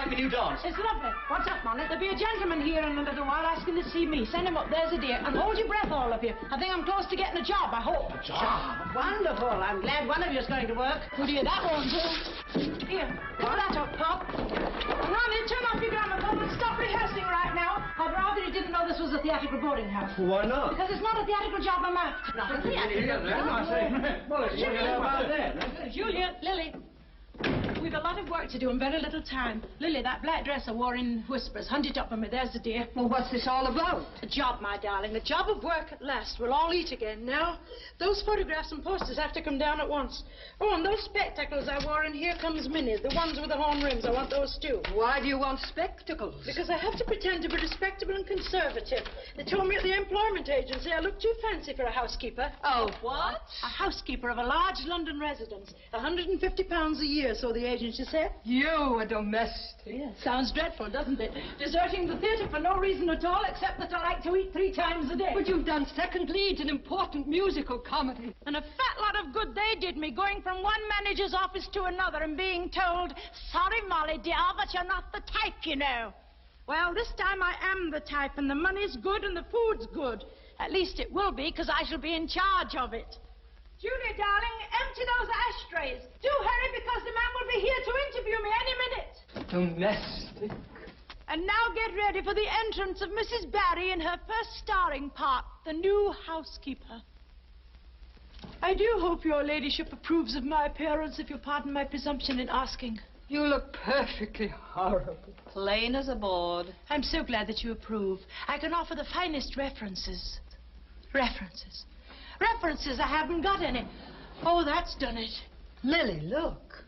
like my new dance? It's lovely. What's up, Molly? There'll be a gentleman here in a little while asking to see me. Send him up. There's a dear. And hold your breath, all of you. I think I'm close to getting a job, I hope. A job? Wonderful. I'm glad one of you's going to work. Who do you that won't do? Here, pull that up, Pop. And Ronnie, turn off your gramophone and stop rehearsing right now. I'd rather you didn't know this was a theatrical boarding house. Why not? Because it's not a theatrical job I'm after. Not a theatrical job. Well, it's about that. Julia, Lily. We've a lot of work to do and very little time. Lily, that black dress I wore in Whispers. Hunt it up for me. There's the dear. Well, what's this all about? A job, my darling. A job of work at last. We'll all eat again. Now, those photographs and posters have to come down at once. Oh, and those spectacles I wore in Here Comes Minnie. The ones with the horn rims. I want those, too. Why do you want spectacles? Because I have to pretend to be respectable and conservative. They told me at the employment agency I look too fancy for a housekeeper. Oh, what? A housekeeper of a large London residence. £150 a year, so the agency said. You, a domestic. Yeah, sounds dreadful, doesn't it? Deserting the theatre for no reason at all, except that I like to eat 3 times a day. But you've done second lead in important musical comedy. And a fat lot of good they did me, going from one manager's office to another and being told, sorry, Molly, dear, but you're not the type, you know. Well, this time I am the type, and the money's good and the food's good. At least it will be, because I shall be in charge of it. Julia, darling, empty those ashtrays. Do hurry, because the man will be here to interview me any minute. Domestic. And now get ready for the entrance of Mrs. Barry in her first starring part, the new housekeeper. I do hope your ladyship approves of my appearance, if you'll pardon my presumption in asking. You look perfectly horrible. Plain as a board. I'm so glad that you approve. I can offer the finest references. References. References, I haven't got any. Oh, that's done it. Lily, look.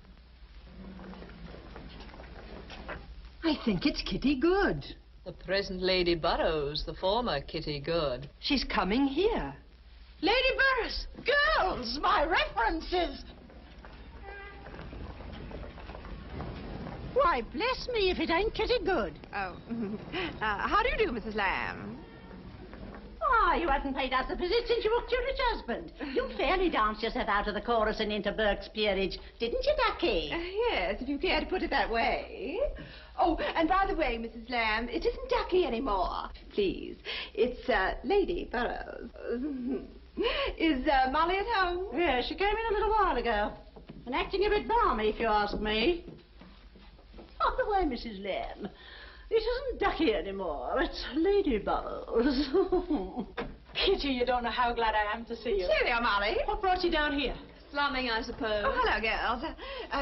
I think it's Kitty Good. The present Lady Burrows, the former Kitty Good. She's coming here. Lady Burris! Girls, my references! Why, bless me if it ain't Kitty Good. Oh. How do you do, Mrs. Lamb? Ah, you hadn't paid us a visit since you booked your rich husband. You fairly danced yourself out of the chorus and into Burke's peerage, didn't you, Ducky? Yes, if you care to put it that way. Oh, and by the way, Mrs. Lamb, it isn't Ducky anymore. Please, it's Lady Burrows. Is Molly at home? Yes, she came in a little while ago. And acting a bit balmy, if you ask me. By the way, Mrs. Lamb, it isn't Ducky anymore. It's Lady Burrows. Kitty, you don't know how glad I am to see you. Cheerio, Molly. What brought you down here? Slumming, I suppose. Oh, hello, girls.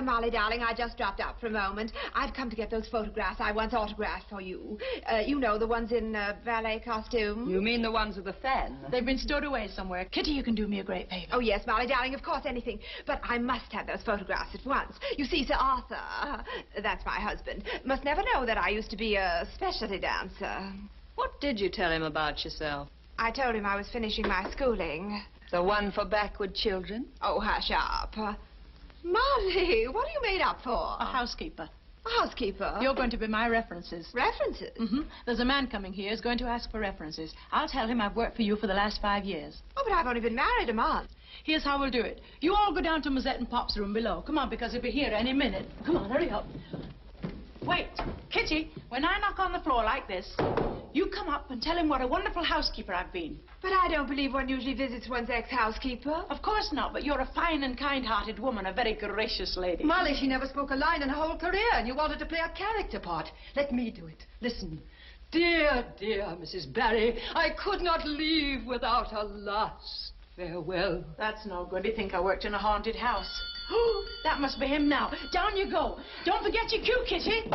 Molly, darling, I just dropped out for a moment. I've come to get those photographs I once autographed for you. You know, the ones in ballet costume. You mean the ones with the fan? They've been stowed away somewhere. Kitty, you can do me a great favor. Oh, yes, Molly, darling, of course, anything. But I must have those photographs at once. You see, Sir Arthur, that's my husband, must never know that I used to be a specialty dancer. What did you tell him about yourself? I told him I was finishing my schooling. The one for backward children? Oh, hush up. Molly, what are you made up for? A housekeeper. A housekeeper? You're going to be my references. References? Mm-hmm. There's a man coming here who's going to ask for references. I'll tell him I've worked for you for the last 5 years. Oh, but I've only been married a month. Here's how we'll do it. You all go down to Mazette and Pop's room below. Come on, because he'll be here any minute. Come on, hurry up. Wait, Kitty, when I knock on the floor like this, you come up and tell him what a wonderful housekeeper I've been. But I don't believe one usually visits one's ex-housekeeper. Of course not, but you're a fine and kind-hearted woman, a very gracious lady. Molly, she never spoke a line in her whole career, and you wanted to play a character part. Let me do it. Listen. Dear, dear Mrs. Barry, I could not leave without a last farewell. That's no good. He'd think I worked in a haunted house. Oh, that must be him now. Down you go. Don't forget your cue, Kitty.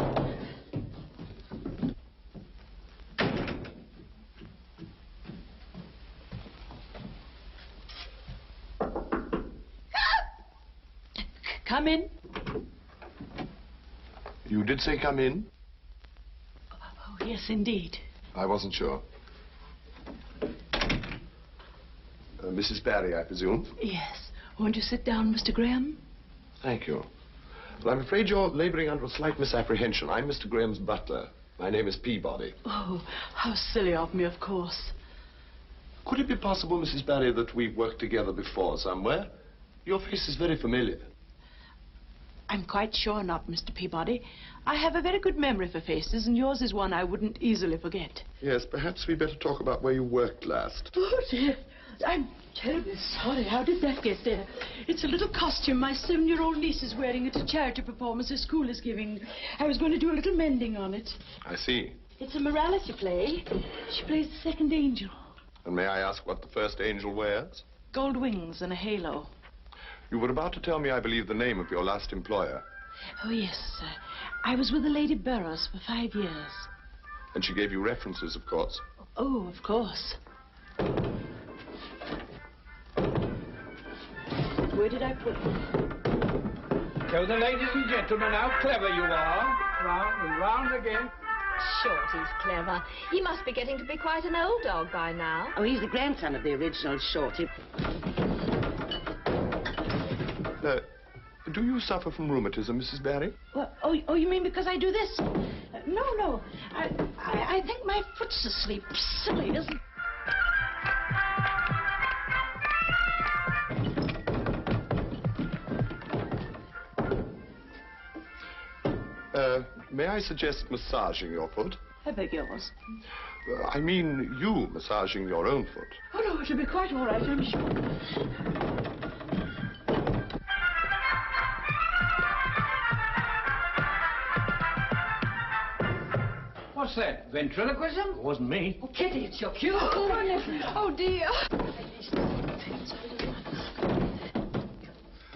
Come in. You did say come in? Oh, yes, indeed. I wasn't sure. Mrs. Barry, I presume? Yes. Won't you sit down, Mr. Graham? Thank you. Well, I'm afraid you're laboring under a slight misapprehension. I'm Mr. Graham's butler. My name is Peabody. Oh, how silly of me, of course. Could it be possible, Mrs. Barry, that we've worked together before somewhere? Your face is very familiar. I'm quite sure not, Mr. Peabody. I have a very good memory for faces, and yours is one I wouldn't easily forget. Yes, perhaps we'd better talk about where you worked last. Oh, dear. I'm terribly sorry. How did that get there? It's a little costume my 7-year-old niece is wearing at a charity performance her school is giving. I was going to do a little mending on it. I see. It's a morality play. She plays the second angel. And may I ask what the first angel wears? Gold wings and a halo. You were about to tell me, I believe, the name of your last employer. Oh, yes, sir. I was with the Lady Burroughs for 5 years. And she gave you references, of course. Oh, of course. Where did I put them? Show the ladies and gentlemen how clever you are. Round and round again. Shorty's clever. He must be getting to be quite an old dog by now. Oh, he's the grandson of the original Shorty. Do you suffer from rheumatism, Mrs. Barry? Well, oh, you mean because I do this? No. I think my foot's asleep. Silly, isn't May I suggest massaging your foot? I beg yours. I mean you massaging your own foot. Oh, no, it'll be quite all right, I'm sure. What's that? Ventriloquism? It wasn't me. Oh, Kitty, it's your cue. Oh, dear.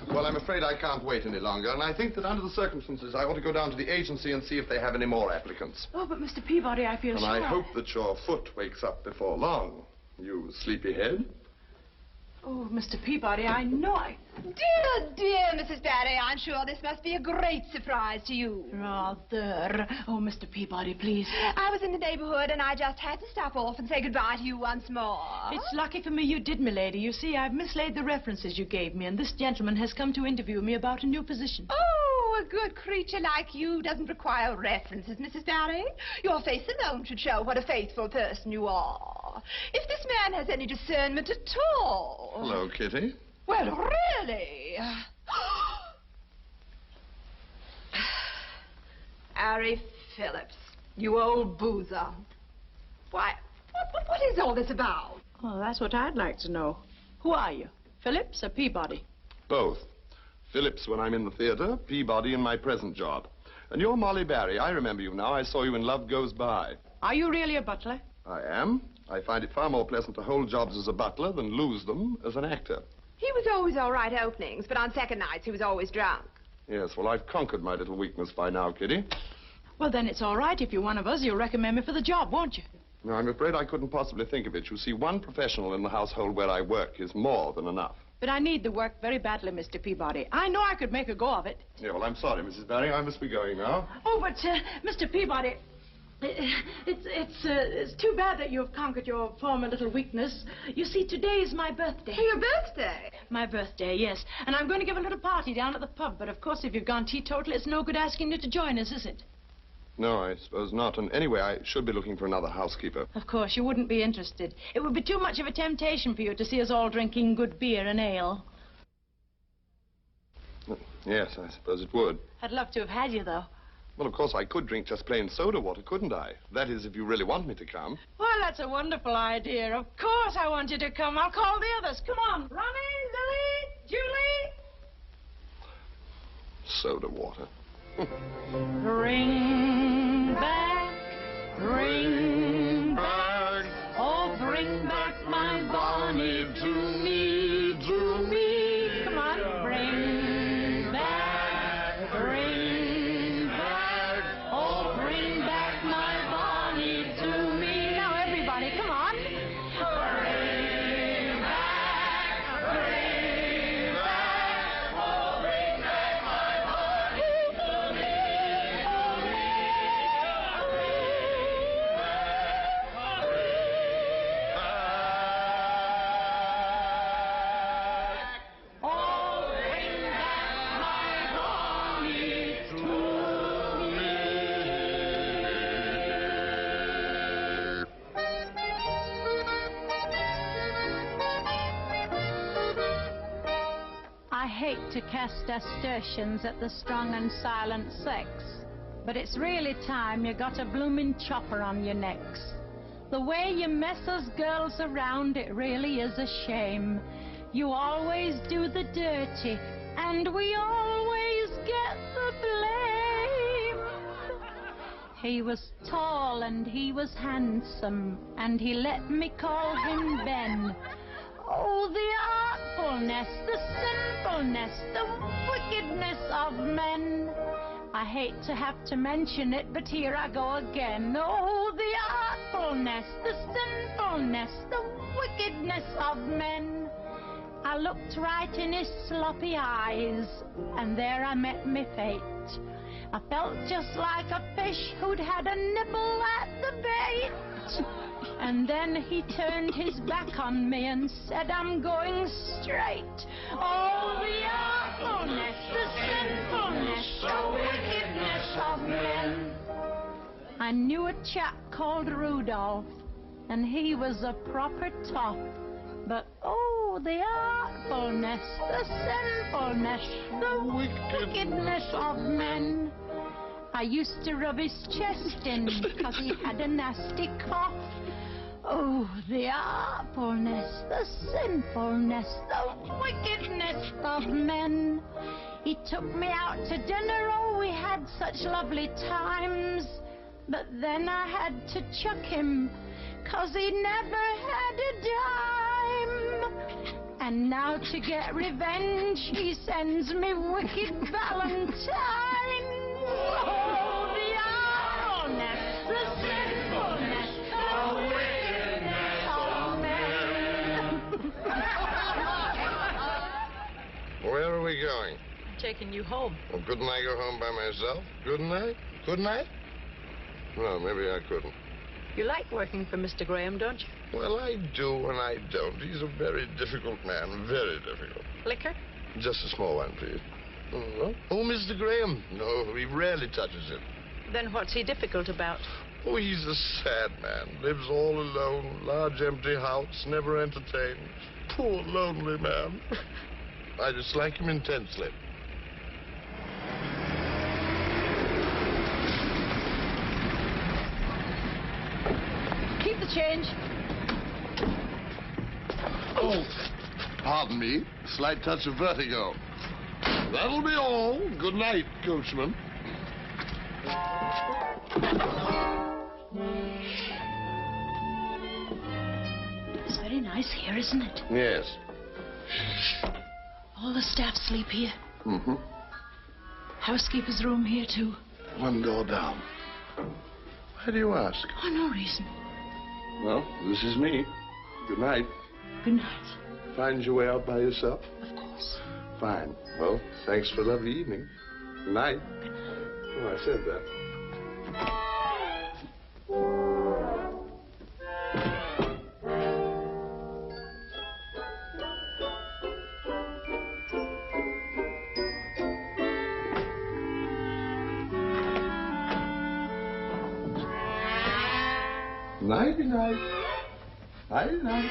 Well, I'm afraid I can't wait any longer, and I think that under the circumstances, I ought to go down to the agency and see if they have any more applicants. Oh, but Mr. Peabody, I feel And sure... I hope that your foot wakes up before long, you sleepyhead. Oh, Mr. Peabody, I know I... Dear Mrs. Barry, I'm sure this must be a great surprise to you. Rather. Oh, Mr. Peabody, please. I was in the neighborhood and I just had to stop off and say goodbye to you once more. It's lucky for me you did, milady. You see, I've mislaid the references you gave me, and this gentleman has come to interview me about a new position. Oh, a good creature like you doesn't require references, Mrs. Barry. Your face alone should show what a faithful person you are. If this man has any discernment at all... Hello, Kitty. Well, really? Harry Phillips, you old boozer. Why, what is all this about? Oh, that's what I'd like to know. Who are you, Phillips or Peabody? Both. Phillips when I'm in the theater, Peabody in my present job. And you're Molly Barry. I remember you now. I saw you in Love Goes By. Are you really a butler? I am. I find it far more pleasant to hold jobs as a butler than lose them as an actor. He was always all right openings, but on second nights he was always drunk. Yes, well, I've conquered my little weakness by now, Kitty. Well, then it's all right. If you're one of us, you'll recommend me for the job, won't you? No, I'm afraid I couldn't possibly think of it. You see, one professional in the household where I work is more than enough. But I need the work very badly, Mr. Peabody. I know I could make a go of it. Yeah, well, I'm sorry, Mrs. Barry. I must be going now. Oh, but, Mr. Peabody, it's too bad that you've conquered your former little weakness. You see, today is my birthday. Your birthday? My birthday, yes. And I'm going to give a little party down at the pub. But, of course, if you've gone teetotal, it's no good asking you to join us, is it? No, I suppose not. And anyway, I should be looking for another housekeeper. Of course, you wouldn't be interested. It would be too much of a temptation for you to see us all drinking good beer and ale. Yes, I suppose it would. I'd love to have had you, though. Well, of course, I could drink just plain soda water, couldn't I? That is, if you really want me to come. Well, that's a wonderful idea. Of course I want you to come. I'll call the others. Come on. Ronnie, Lily, Julie. Soda water. Bring back, oh, bring back my Bonnie to me, to me. Come on, bring back, oh, bring back my Bonnie to me. Now, everybody, come on. Bring back, oh, bring back my Bonnie to me. hate to cast aspersions at the strong and silent sex, but it's really time you got a blooming chopper on your necks. The way you mess us girls around, it really is a shame. You always do the dirty, and we always get the blame. He was tall and he was handsome, and he let me call him Ben. Oh, the artfulness, the sinfulness, the wickedness of men. I hate to have to mention it, but here I go again. Oh, the artfulness, the sinfulness, the wickedness of men. I looked right in his sloppy eyes, and there I met me fate. I felt just like a fish who'd had a nibble at the bait. And then he turned his back on me and said, I'm going straight. Oh, the awfulness, the sinfulness, the wickedness of men. I knew a chap called Rudolph, and he was a proper top. But oh, the artfulness, the sinfulness, the wickedness of men. I used to rub his chest in because he had a nasty cough. Oh, the artfulness, the sinfulness, the wickedness of men. He took me out to dinner, oh, we had such lovely times. But then I had to chuck him, 'cause he never had a dime. And now to get revenge, he sends me wicked Valentine. Oh, the awfulness, the sinfulness, the wickedness of men. Where are we going? Taking you home. Well, couldn't I go home by myself? Couldn't I? Couldn't I? Well, maybe I couldn't. You like working for Mr. Graham, don't you? Well, I do and I don't. He's a very difficult man, very difficult. Liquor? Just a small one, please. Oh, Mr. Graham. No, he rarely touches it. Then what's he difficult about? Oh, he's a sad man. Lives all alone, large empty house, never entertained. Poor lonely man. I dislike him intensely. Keep the change. Oh, pardon me. Slight touch of vertigo. That'll be all. Good night, coachman. It's very nice here, isn't it? Yes. All the staff sleep here. Mm-hmm. Housekeeper's room here, too. One door down. Why do you ask? Oh, no reason. Well, this is me. Good night. Good night. Find your way out by yourself? Of course. Fine. Well, thanks for a lovely evening. Good night. Oh, I said that. Nighty night. Nighty night.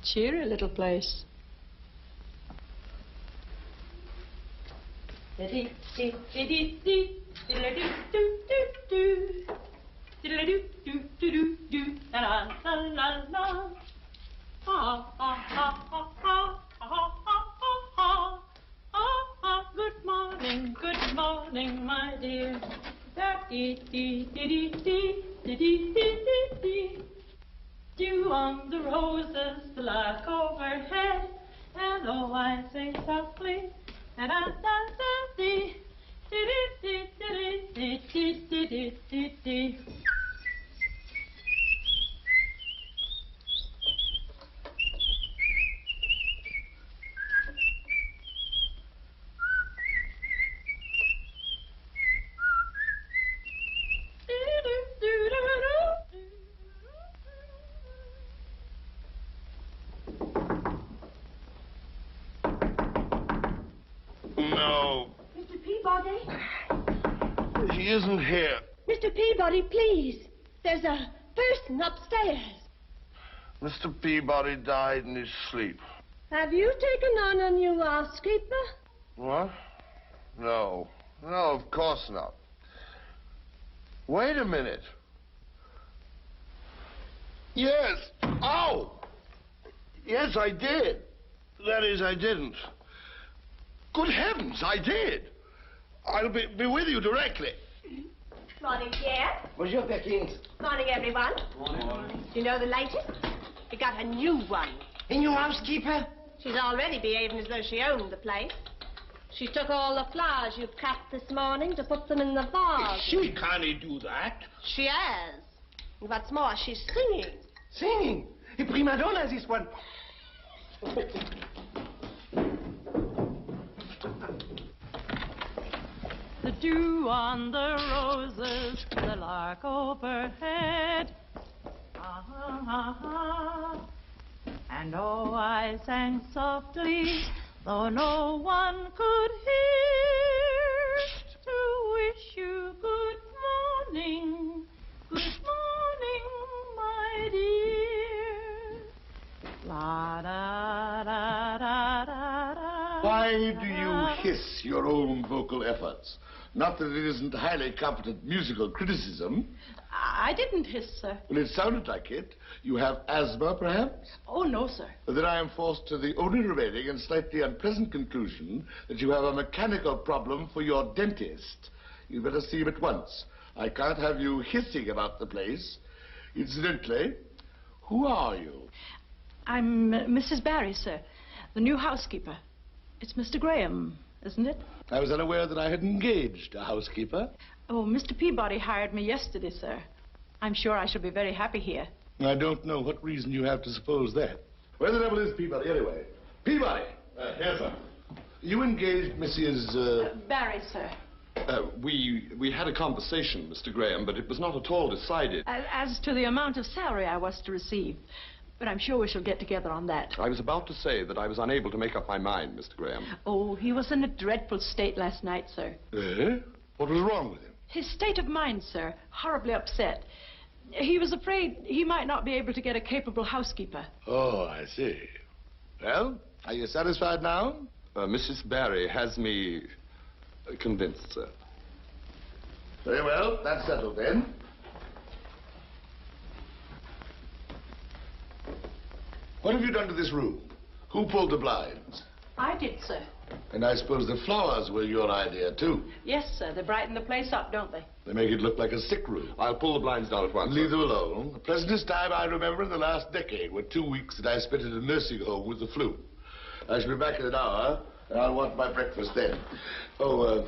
Cheery little place. Good morning, my dear. Dew on the roses, the lark overhead, and oh, I sing softly, da da da da dee, dee dee dee dee dee dee dee dee dee. No. Mr. Peabody? He isn't here. Mr. Peabody, please. There's a person upstairs. Mr. Peabody died in his sleep. Have you taken on a new housekeeper? What? No. No, of course not. Wait a minute. Yes. Oh! Yes, I did. That is, I didn't. Good heavens, I did. I'll be with you directly. Morning, Pierre. Bonjour, Perkins. Morning, everyone. Morning. Do you know the latest? We got a new one. A new housekeeper? She's already behaving as though she owned the place. She took all the flowers you cut this morning to put them in the vase. She can't do that. She has. And what's more, she's singing. Singing. A prima donna, this one. The dew on the roses, the lark overhead. Ah, ah, ah. And oh, I sang softly, though no one could hear, to wish you good morning, my dear. La da da da da da. Why do you hiss your own vocal efforts? Not that it isn't highly competent musical criticism. I didn't hiss, sir. Well, it sounded like it. You have asthma, perhaps? Oh, no, sir. Then I am forced to the only remaining and slightly unpleasant conclusion that you have a mechanical problem for your dentist. You'd better see him at once. I can't have you hissing about the place. Incidentally, who are you? I'm Mrs. Barry, sir, the new housekeeper. It's Mr. Graham, isn't it? I was unaware that I had engaged a housekeeper. Oh, Mr. Peabody hired me yesterday, sir. I'm sure I shall be very happy here. I don't know what reason you have to suppose that. Where the devil is Peabody, anyway? Peabody! Yes, sir. You engaged Mrs. Barry, sir. We had a conversation, Mr. Graham, but it was not at all decided. As to the amount of salary I was to receive. But I'm sure we shall get together on that. I was about to say that I was unable to make up my mind, Mr. Graham. Oh, he was in a dreadful state last night, sir. Eh? What was wrong with him? His state of mind, sir, horribly upset. He was afraid he might not be able to get a capable housekeeper. Oh, I see. Well, are you satisfied now? Mrs. Barry has me convinced, sir. Very well, that's settled then. What have you done to this room? Who pulled the blinds? I did, sir. And I suppose the flowers were your idea, too. Yes, sir. They brighten the place up, don't they? They make it look like a sick room. I'll pull the blinds down at once. Leave them alone. The pleasantest time I remember in the last decade were 2 weeks that I spent in a nursing home with the flu. I shall be back in an hour, and I'll want my breakfast then. Oh,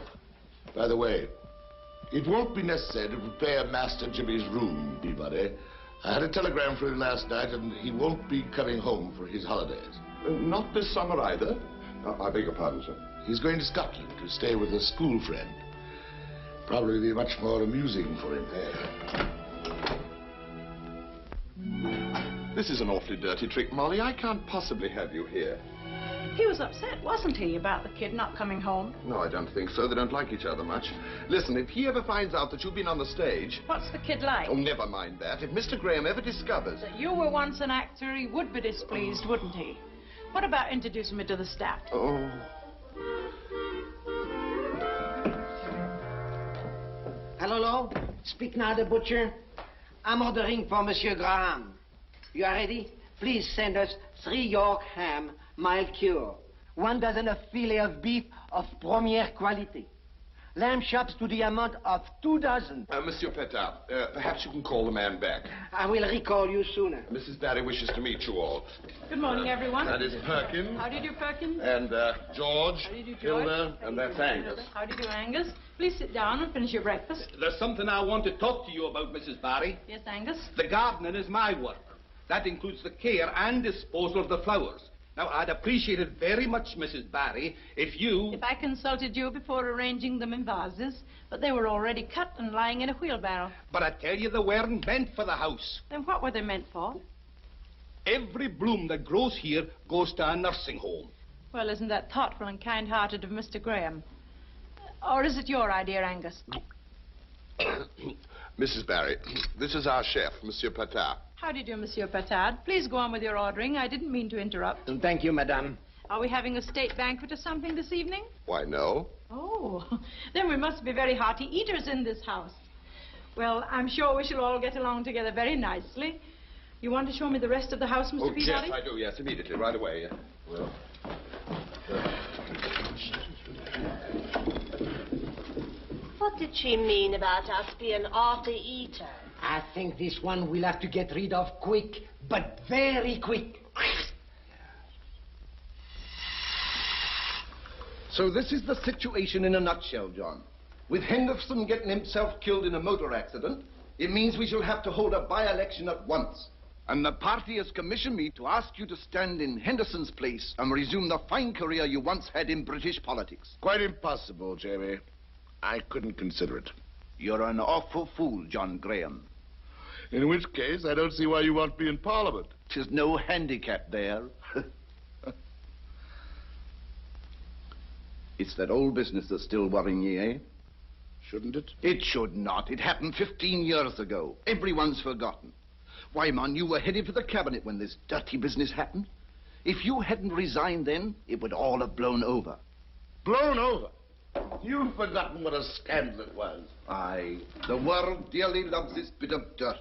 by the way, it won't be necessary to prepare Master Jimmy's room, Peabody. I had a telegram from him last night, and he won't be coming home for his holidays. Not this summer either. I beg your pardon, sir. He's going to Scotland to stay with a school friend. Probably be much more amusing for him there. This is an awfully dirty trick, Molly. I can't possibly have you here. He was upset, wasn't he, about the kid not coming home? No, I don't think so. They don't like each other much. Listen, if he ever finds out that you've been on the stage... What's the kid like? Oh, never mind that. If Mr. Graham ever discovers... That you were once an actor, he would be displeased, wouldn't he? What about introducing me to the staff? Oh... Hello, speak now, the butcher. I'm ordering for Monsieur Graham. You are ready? Please send us 3 York ham, mild cure. 1 dozen of filet of beef of première qualité. lamb chops to the amount of 2 dozen. Monsieur Petard, perhaps you can call the man back. I will recall you sooner. Mrs. Barry wishes to meet you all. Good morning, everyone. That is Perkins. How do you do, Perkins? And George. How do you do, George? Hilda. And that's Angus. How do you do, Angus? Please sit down and finish your breakfast. There's something I want to talk to you about, Mrs. Barry. Yes, Angus? The gardening is my work. That includes the care and disposal of the flowers. Now, I'd appreciate it very much, Mrs. Barry, if you... If I consulted you before arranging them in vases, but they were already cut and lying in a wheelbarrow. But I tell you, they weren't meant for the house. Then what were they meant for? Every bloom that grows here goes to a nursing home. Well, isn't that thoughtful and kind-hearted of Mr. Graham? Or is it your idea, Angus? Mrs. Barry, this is our chef, Monsieur Petard. How do you do, Monsieur Petard? Please go on with your ordering. I didn't mean to interrupt. Thank you, madame. Are we having a state banquet or something this evening? Why, no. Oh, then we must be very hearty eaters in this house. Well, I'm sure we shall all get along together very nicely. You want to show me the rest of the house, Mr. Peabody? Yes, I do, yes, immediately, right away. Well, What did she mean about us being hearty eaters? I think this one we'll have to get rid of quick, but very quick. So this is the situation in a nutshell, John. With Henderson getting himself killed in a motor accident, it means we shall have to hold a by-election at once. And the party has commissioned me to ask you to stand in Henderson's place and resume the fine career you once had in British politics. Quite impossible, Jamie. I couldn't consider it. You're an awful fool, John Graham. In which case, I don't see why you want me in Parliament. There's no handicap there. It's that old business that's still worrying ye, eh? Shouldn't it? It should not. It happened 15 years ago. Everyone's forgotten. Why, man, you were headed for the cabinet when this dirty business happened. If you hadn't resigned then, it would all have blown over. Blown over? You've forgotten what a scandal it was. Aye, the world dearly loves this bit of dirt.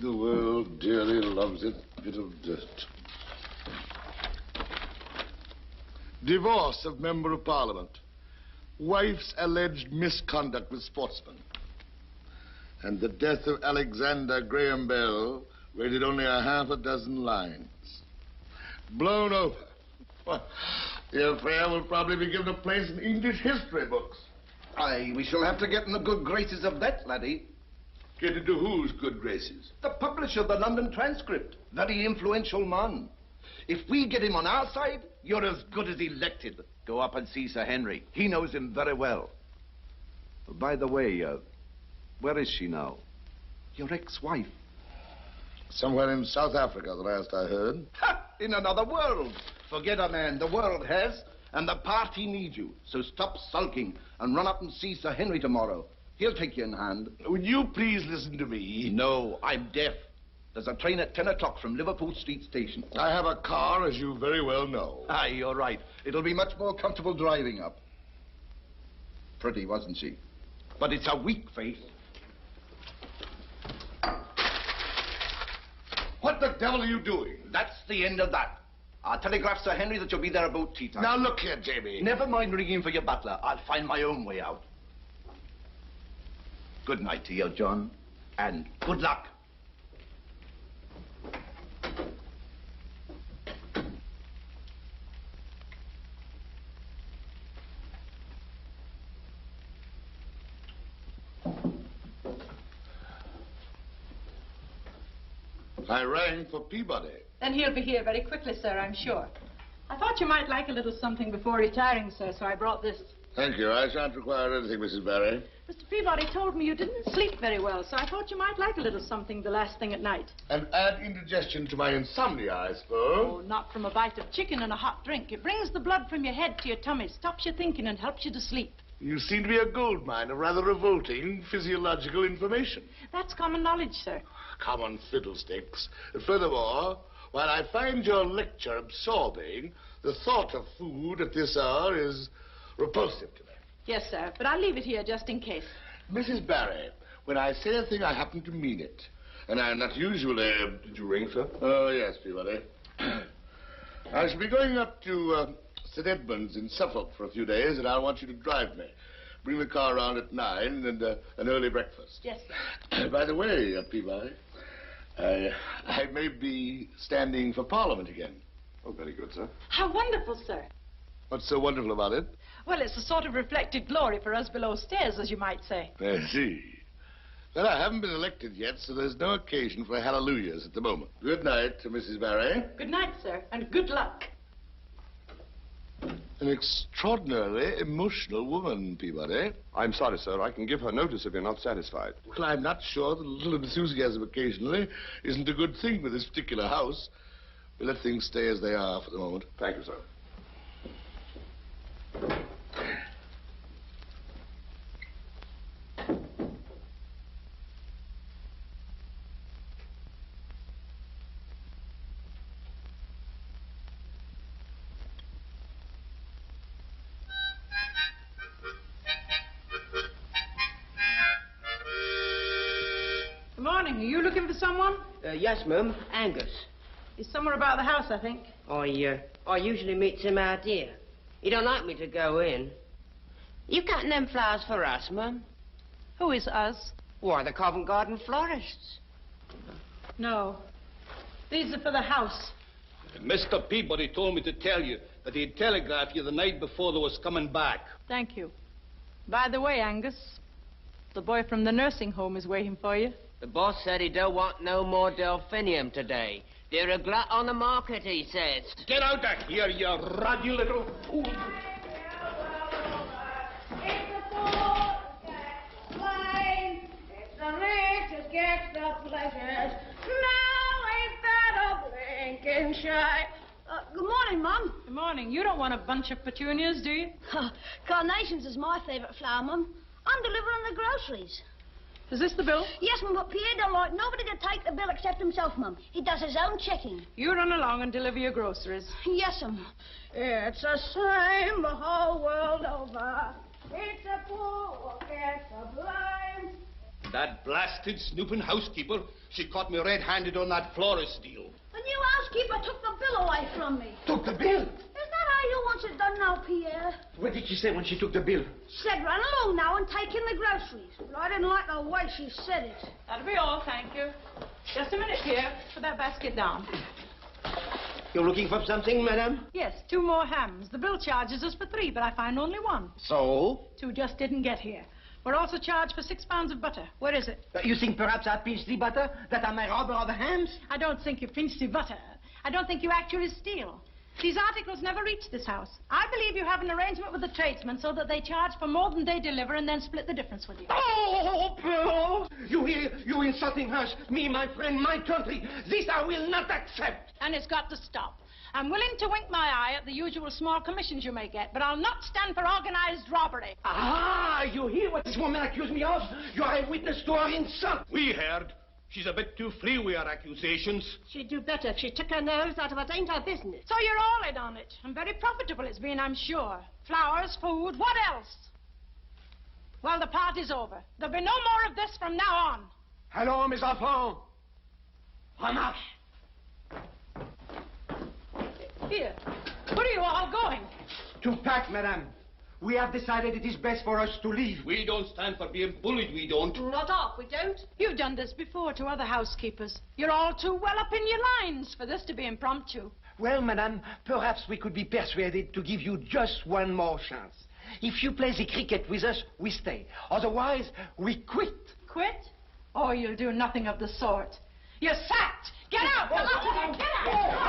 The world dearly loves its bit of dirt. Divorce of Member of Parliament. Wife's alleged misconduct with sportsman. And the death of Alexander Graham Bell rated only a half a dozen lines. Blown over. Well, the affair will probably be given a place in English history books. Aye, we shall have to get in the good graces of that, laddie. Get into whose good graces? The publisher of the London Transcript. Very influential man. If we get him on our side, you're as good as elected. Go up and see Sir Henry. He knows him very well. By the way, where is she now? Your ex-wife. Somewhere in South Africa, the last I heard. Ha! In another world. Forget her, man. The world has, and the party needs you. So stop sulking and run up and see Sir Henry tomorrow. He'll take you in hand. Would you please listen to me? No, I'm deaf. There's a train at 10 o'clock from Liverpool Street Station. I have a car, as you very well know. Aye, you're right. It'll be much more comfortable driving up. Pretty, wasn't she? But it's a weak face. What the devil are you doing? That's the end of that. I'll telegraph Sir Henry that you'll be there about tea time. Now, look here, Jamie. Never mind ringing for your butler. I'll find my own way out. Good night to you, John. And good luck. I rang for Peabody. Then he'll be here very quickly, sir, I'm sure. I thought you might like a little something before retiring, sir, so I brought this. Thank you. I shan't require anything, Mrs. Barry. Mr. Peabody told me you didn't sleep very well, so I thought you might like a little something the last thing at night. And add indigestion to my insomnia, I suppose. Oh, not from a bite of chicken and a hot drink. It brings the blood from your head to your tummy, stops you thinking, and helps you to sleep. You seem to be a gold mine of rather revolting physiological information. That's common knowledge, sir. Common fiddlesticks. Furthermore, while I find your lecture absorbing, the thought of food at this hour is repulsive to me. Yes, sir, but I'll leave it here just in case. Mrs. Barry, when I say a thing, I happen to mean it. And I'm not usually... Did you ring, sir? Oh, yes, Peabody. I shall be going up to St. Edmunds in Suffolk for a few days, and I'll want you to drive me. bring the car around at 9 and an early breakfast. Yes, By the way, Peabody, I may be standing for Parliament again. Oh, very good, sir. How wonderful, sir. What's so wonderful about it? Well, it's a sort of reflected glory for us below stairs, as you might say. I see. Well, I haven't been elected yet, so there's no occasion for hallelujahs at the moment. Good night, Mrs. Barry. Good night, sir, and good luck. An extraordinarily emotional woman, Peabody. I'm sorry, sir. I can give her notice if you're not satisfied. Well, I'm not sure that a little enthusiasm occasionally isn't a good thing with this particular house. We'll let things stay as they are for the moment. Thank you, sir. Good morning. Are you looking for someone? Yes, ma'am. Angus. He's somewhere about the house, I think. I usually meets him out here. He don't like me to go in. You cutting them flowers for us, ma'am? Who is us? Why, the Covent Garden florists. No. These are for the house. Mr. Peabody told me to tell you that he'd telegraph you the night before they was coming back. Thank you. By the way, Angus, the boy from the nursing home is waiting for you. The boss said he don't want no more delphinium today. They're a glut on the market, he says. Get out of here, you ruddy little fool. It's the poor that gets blind. It's the rich that gets the pleasures. Now ain't that a blinking shy? Good morning, Mum. Good morning. You don't want a bunch of petunias, do you? Carnations is my favourite flower, Mum. I'm delivering the groceries. Is this the bill? Yes, Mum, but Pierre don't like nobody to take the bill except himself, Mum. He does his own checking. You run along and deliver your groceries. Yes, Mum. It's the same the whole world over. It's the poor who gets the blind. That blasted snooping housekeeper, she caught me red-handed on that florist deal. The new housekeeper took the bill away from me. Took the bill? Is that how you want it done now, Pierre? What did she say when she took the bill? Said run along now and take in the groceries. But I didn't like the way she said it. That'll be all, thank you. Just a minute, Pierre. Put that basket down. You're looking for something, madam? Yes, 2 more hams. The bill charges us for 3, but I find only 1. So? 2 just didn't get here. We're also charged for 6 pounds of butter. Where is it? You think perhaps I pinched the butter, that I may rob her of the hams? I don't think you pinched the butter. I don't think you actually steal. These articles never reach this house. I believe you have an arrangement with the tradesmen so that they charge for more than they deliver and then split the difference with you. Oh, Pearl! You hear? You insulting us, me, my friend, my country. This I will not accept. And it's got to stop. I'm willing to wink my eye at the usual small commissions you may get, but I'll not stand for organized robbery. Ah, you hear what this woman accused me of? You are a witness to her insult. We heard. She's a bit too free with her accusations. She'd do better if she took her nerves out of it. Ain't her business. So you're all in on it. And very profitable it's been, I'm sure. Flowers, food, what else? Well, the party's over. There'll be no more of this from now on. Allons, mes enfants. En marche. Here, where are you all going? To pack, madame. We have decided it is best for us to leave. We don't stand for being bullied, we don't. Not off, we don't. You've done this before to other housekeepers. You're all too well up in your lines for this to be impromptu. Well, madame, perhaps we could be persuaded to give you just one more chance. If you play the cricket with us, we stay. Otherwise, we quit. Quit? Oh, you'll do nothing of the sort. You're sacked! Get out! Come on, get out!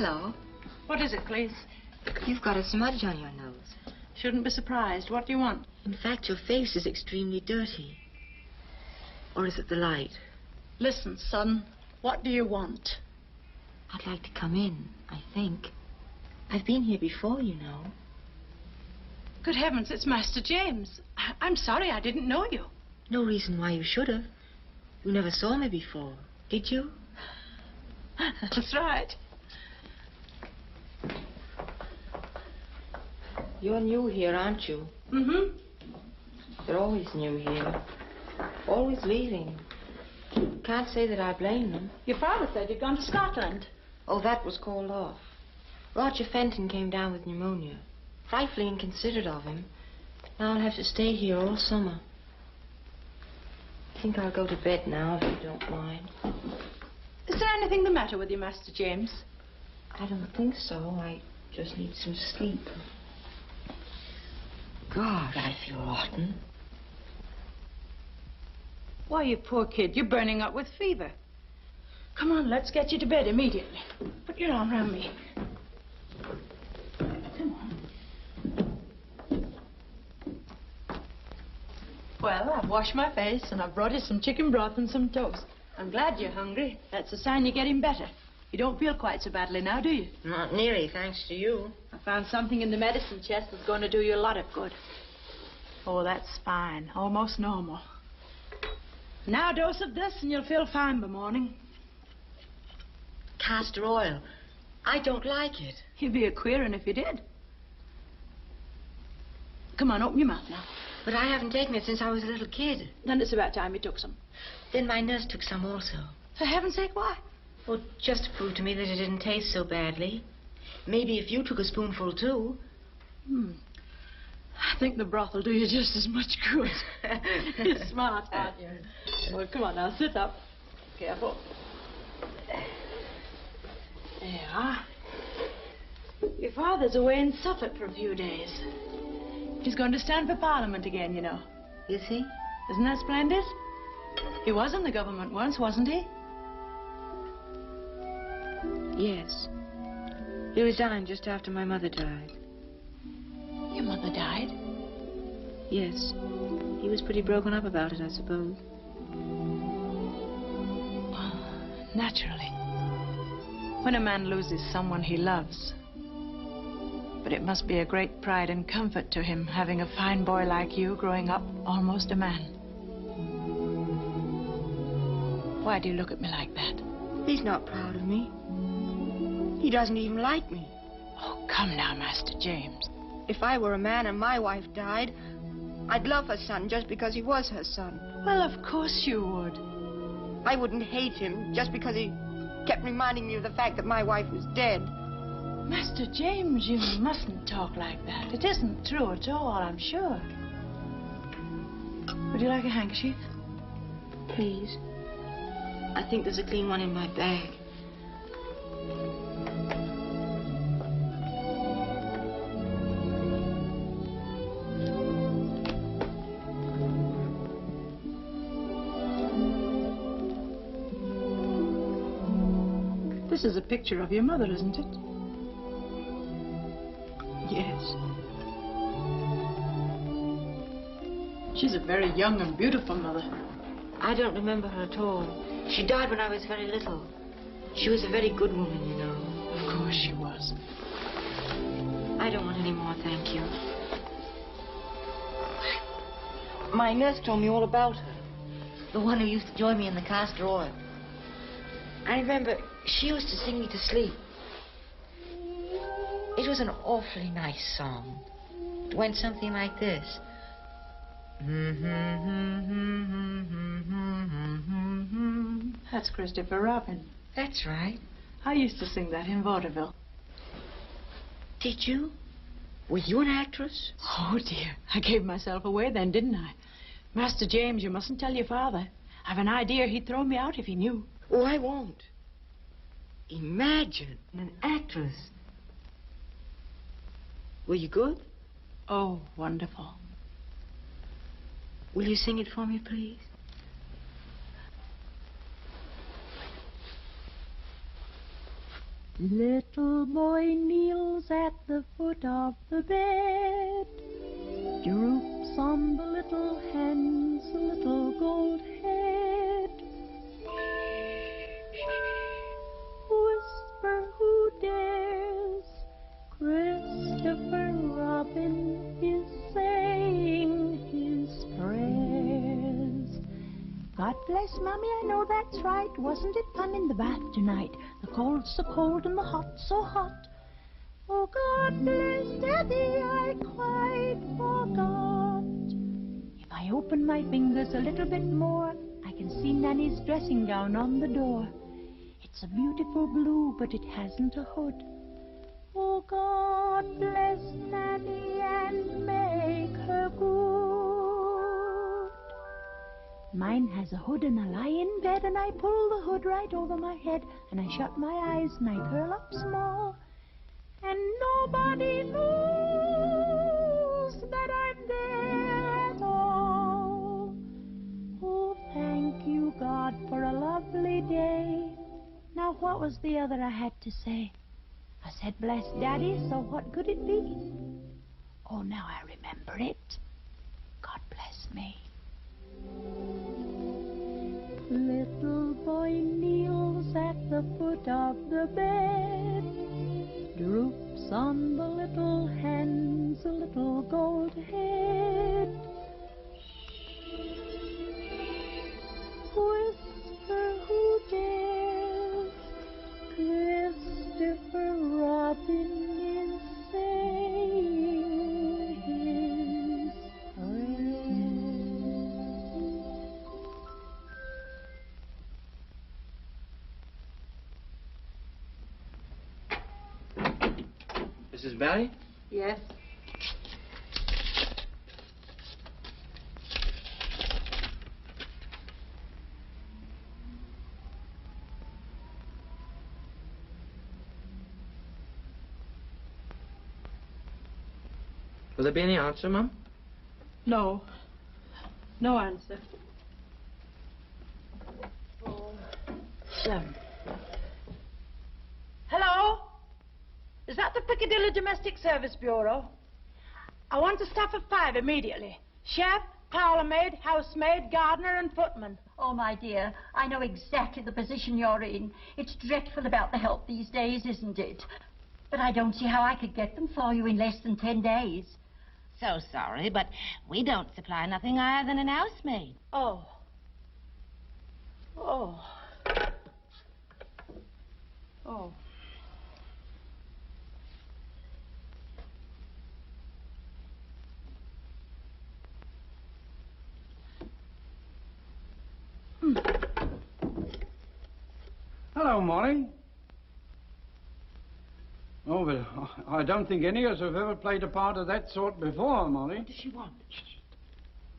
Hello. What is it, please? You've got a smudge on your nose. Shouldn't be surprised. What do you want? In fact, your face is extremely dirty. Or is it the light? Listen, son. What do you want? I'd like to come in, I think. I've been here before, you know. Good heavens, it's Master James. I'm sorry I didn't know you. No reason why you should have. You never saw me before, did you? That's right. You're new here, aren't you? Mm-hmm. They're always new here. Always leaving. Can't say that I blame them. Your father said you'd gone to Scotland. Oh, that was called off. Roger Fenton came down with pneumonia. Frightfully inconsiderate of him. Now I'll have to stay here all summer. I think I'll go to bed now, if you don't mind. Is there anything the matter with you, Master James? I don't think so. I just need some sleep. God, I feel rotten. Why, you poor kid, you're burning up with fever. Come on, let's get you to bed immediately. Put your arm around me. Come on. Well, I've washed my face and I've brought you some chicken broth and some toast. I'm glad you're hungry. That's a sign you're getting better. You don't feel quite so badly now, do you? Not nearly, thanks to you. I found something in the medicine chest that's going to do you a lot of good. Oh, that's fine. Almost normal. Now a dose of this and you'll feel fine by morning. Castor oil. I don't like it. You'd be a queer one if you did. Come on, open your mouth now. But I haven't taken it since I was a little kid. Then it's about time you took some. Then my nurse took some also. For heaven's sake, why? Well, just to prove to me that it didn't taste so badly. Maybe if you took a spoonful too. I think the broth will do you just as much good. You're smart, aren't you? Well, come on now, sit up. Careful. There you are. Your father's away in Suffolk for a few days. He's going to stand for Parliament again, you know. Is he? Isn't that splendid? He was in the government once, wasn't he? Yes. He resigned just after my mother died. Your mother died? Yes. He was pretty broken up about it, I suppose. Well, naturally. When a man loses someone he loves. But it must be a great pride and comfort to him having a fine boy like you growing up almost a man. Why do you look at me like that? He's not proud of me. He doesn't even like me. Oh, come now, Master James. If I were a man and my wife died, I'd love her son just because he was her son. Well, of course you would. I wouldn't hate him just because he kept reminding me of the fact that my wife was dead. Master James, you mustn't talk like that. It isn't true at all, I'm sure. Would you like a handkerchief? Please. I think there's a clean one in my bag. This is a picture of your mother, isn't it? Yes. She's a very young and beautiful mother. I don't remember her at all. She died when I was very little. She was a very good woman, you know. Of course she was. I don't want any more, thank you. My nurse told me all about her. The one who used to join me in the castor oil. I remember she used to sing me to sleep. It was an awfully nice song. It went something like this. That's Christopher Robin. That's right. I used to sing that in vaudeville. Did you? Were you an actress? Oh, dear. I gave myself away then, didn't I? Master James, you mustn't tell your father. I've an idea he'd throw me out if he knew. Oh, I won't. Imagine an actress. Were you good? Oh, wonderful. Will you sing it for me, please? Little boy kneels at the foot of the bed, droops on the little hen's little gold head. Whisper, who dares? Christopher Robin is saying his prayers. God bless Mommy, I know that's right. Wasn't it fun in the bath tonight? The cold's so cold and the hot's so hot. Oh, God bless Daddy, I quite forgot. If I open my fingers a little bit more, I can see Nanny's dressing gown on the door. It's a beautiful blue, but it hasn't a hood. Oh, God bless Nanny and make her good. Mine has a hood and I lie in bed and I pull the hood right over my head and I shut my eyes and I curl up small. And nobody knows that I'm there at all. Oh, thank you, God, for a lovely day. Now, what was the other I had to say? I said, bless Daddy, so what could it be? Oh, now I remember it. God bless me. Little boy kneels at the foot of the bed, droops on the little hen's little gold head. Whisper, who dares? Christopher Robin is saying his Mrs. Barry? Yes? Will there be any answer, Mum? No. No answer. Hello? Is that the Piccadilly Domestic Service Bureau? I want a staff of 5 immediately. Chef, parlour maid, housemaid, gardener and footman. Oh, my dear, I know exactly the position you're in. It's dreadful about the help these days, isn't it? But I don't see how I could get them for you in less than 10 days. So sorry, but we don't supply nothing higher than an housemaid. Oh. Oh. Oh. Hello, Molly. Oh, but I don't think any of us have ever played a part of that sort before, Molly. What does she want?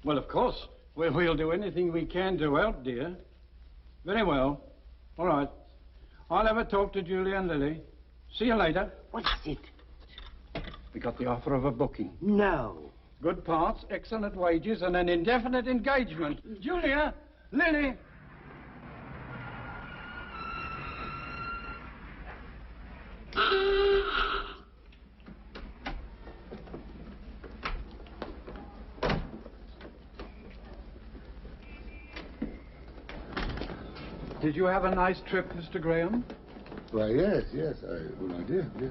Well, of course. We'll do anything we can to help, dear. Very well. All right. I'll have a talk to Julia and Lily. See you later. What is it? We got the offer of a booking. No. Good parts, excellent wages, and an indefinite engagement. Julia, Lily. Did you have a nice trip, Mr. Graham? Why, yes. Well, I did, yeah.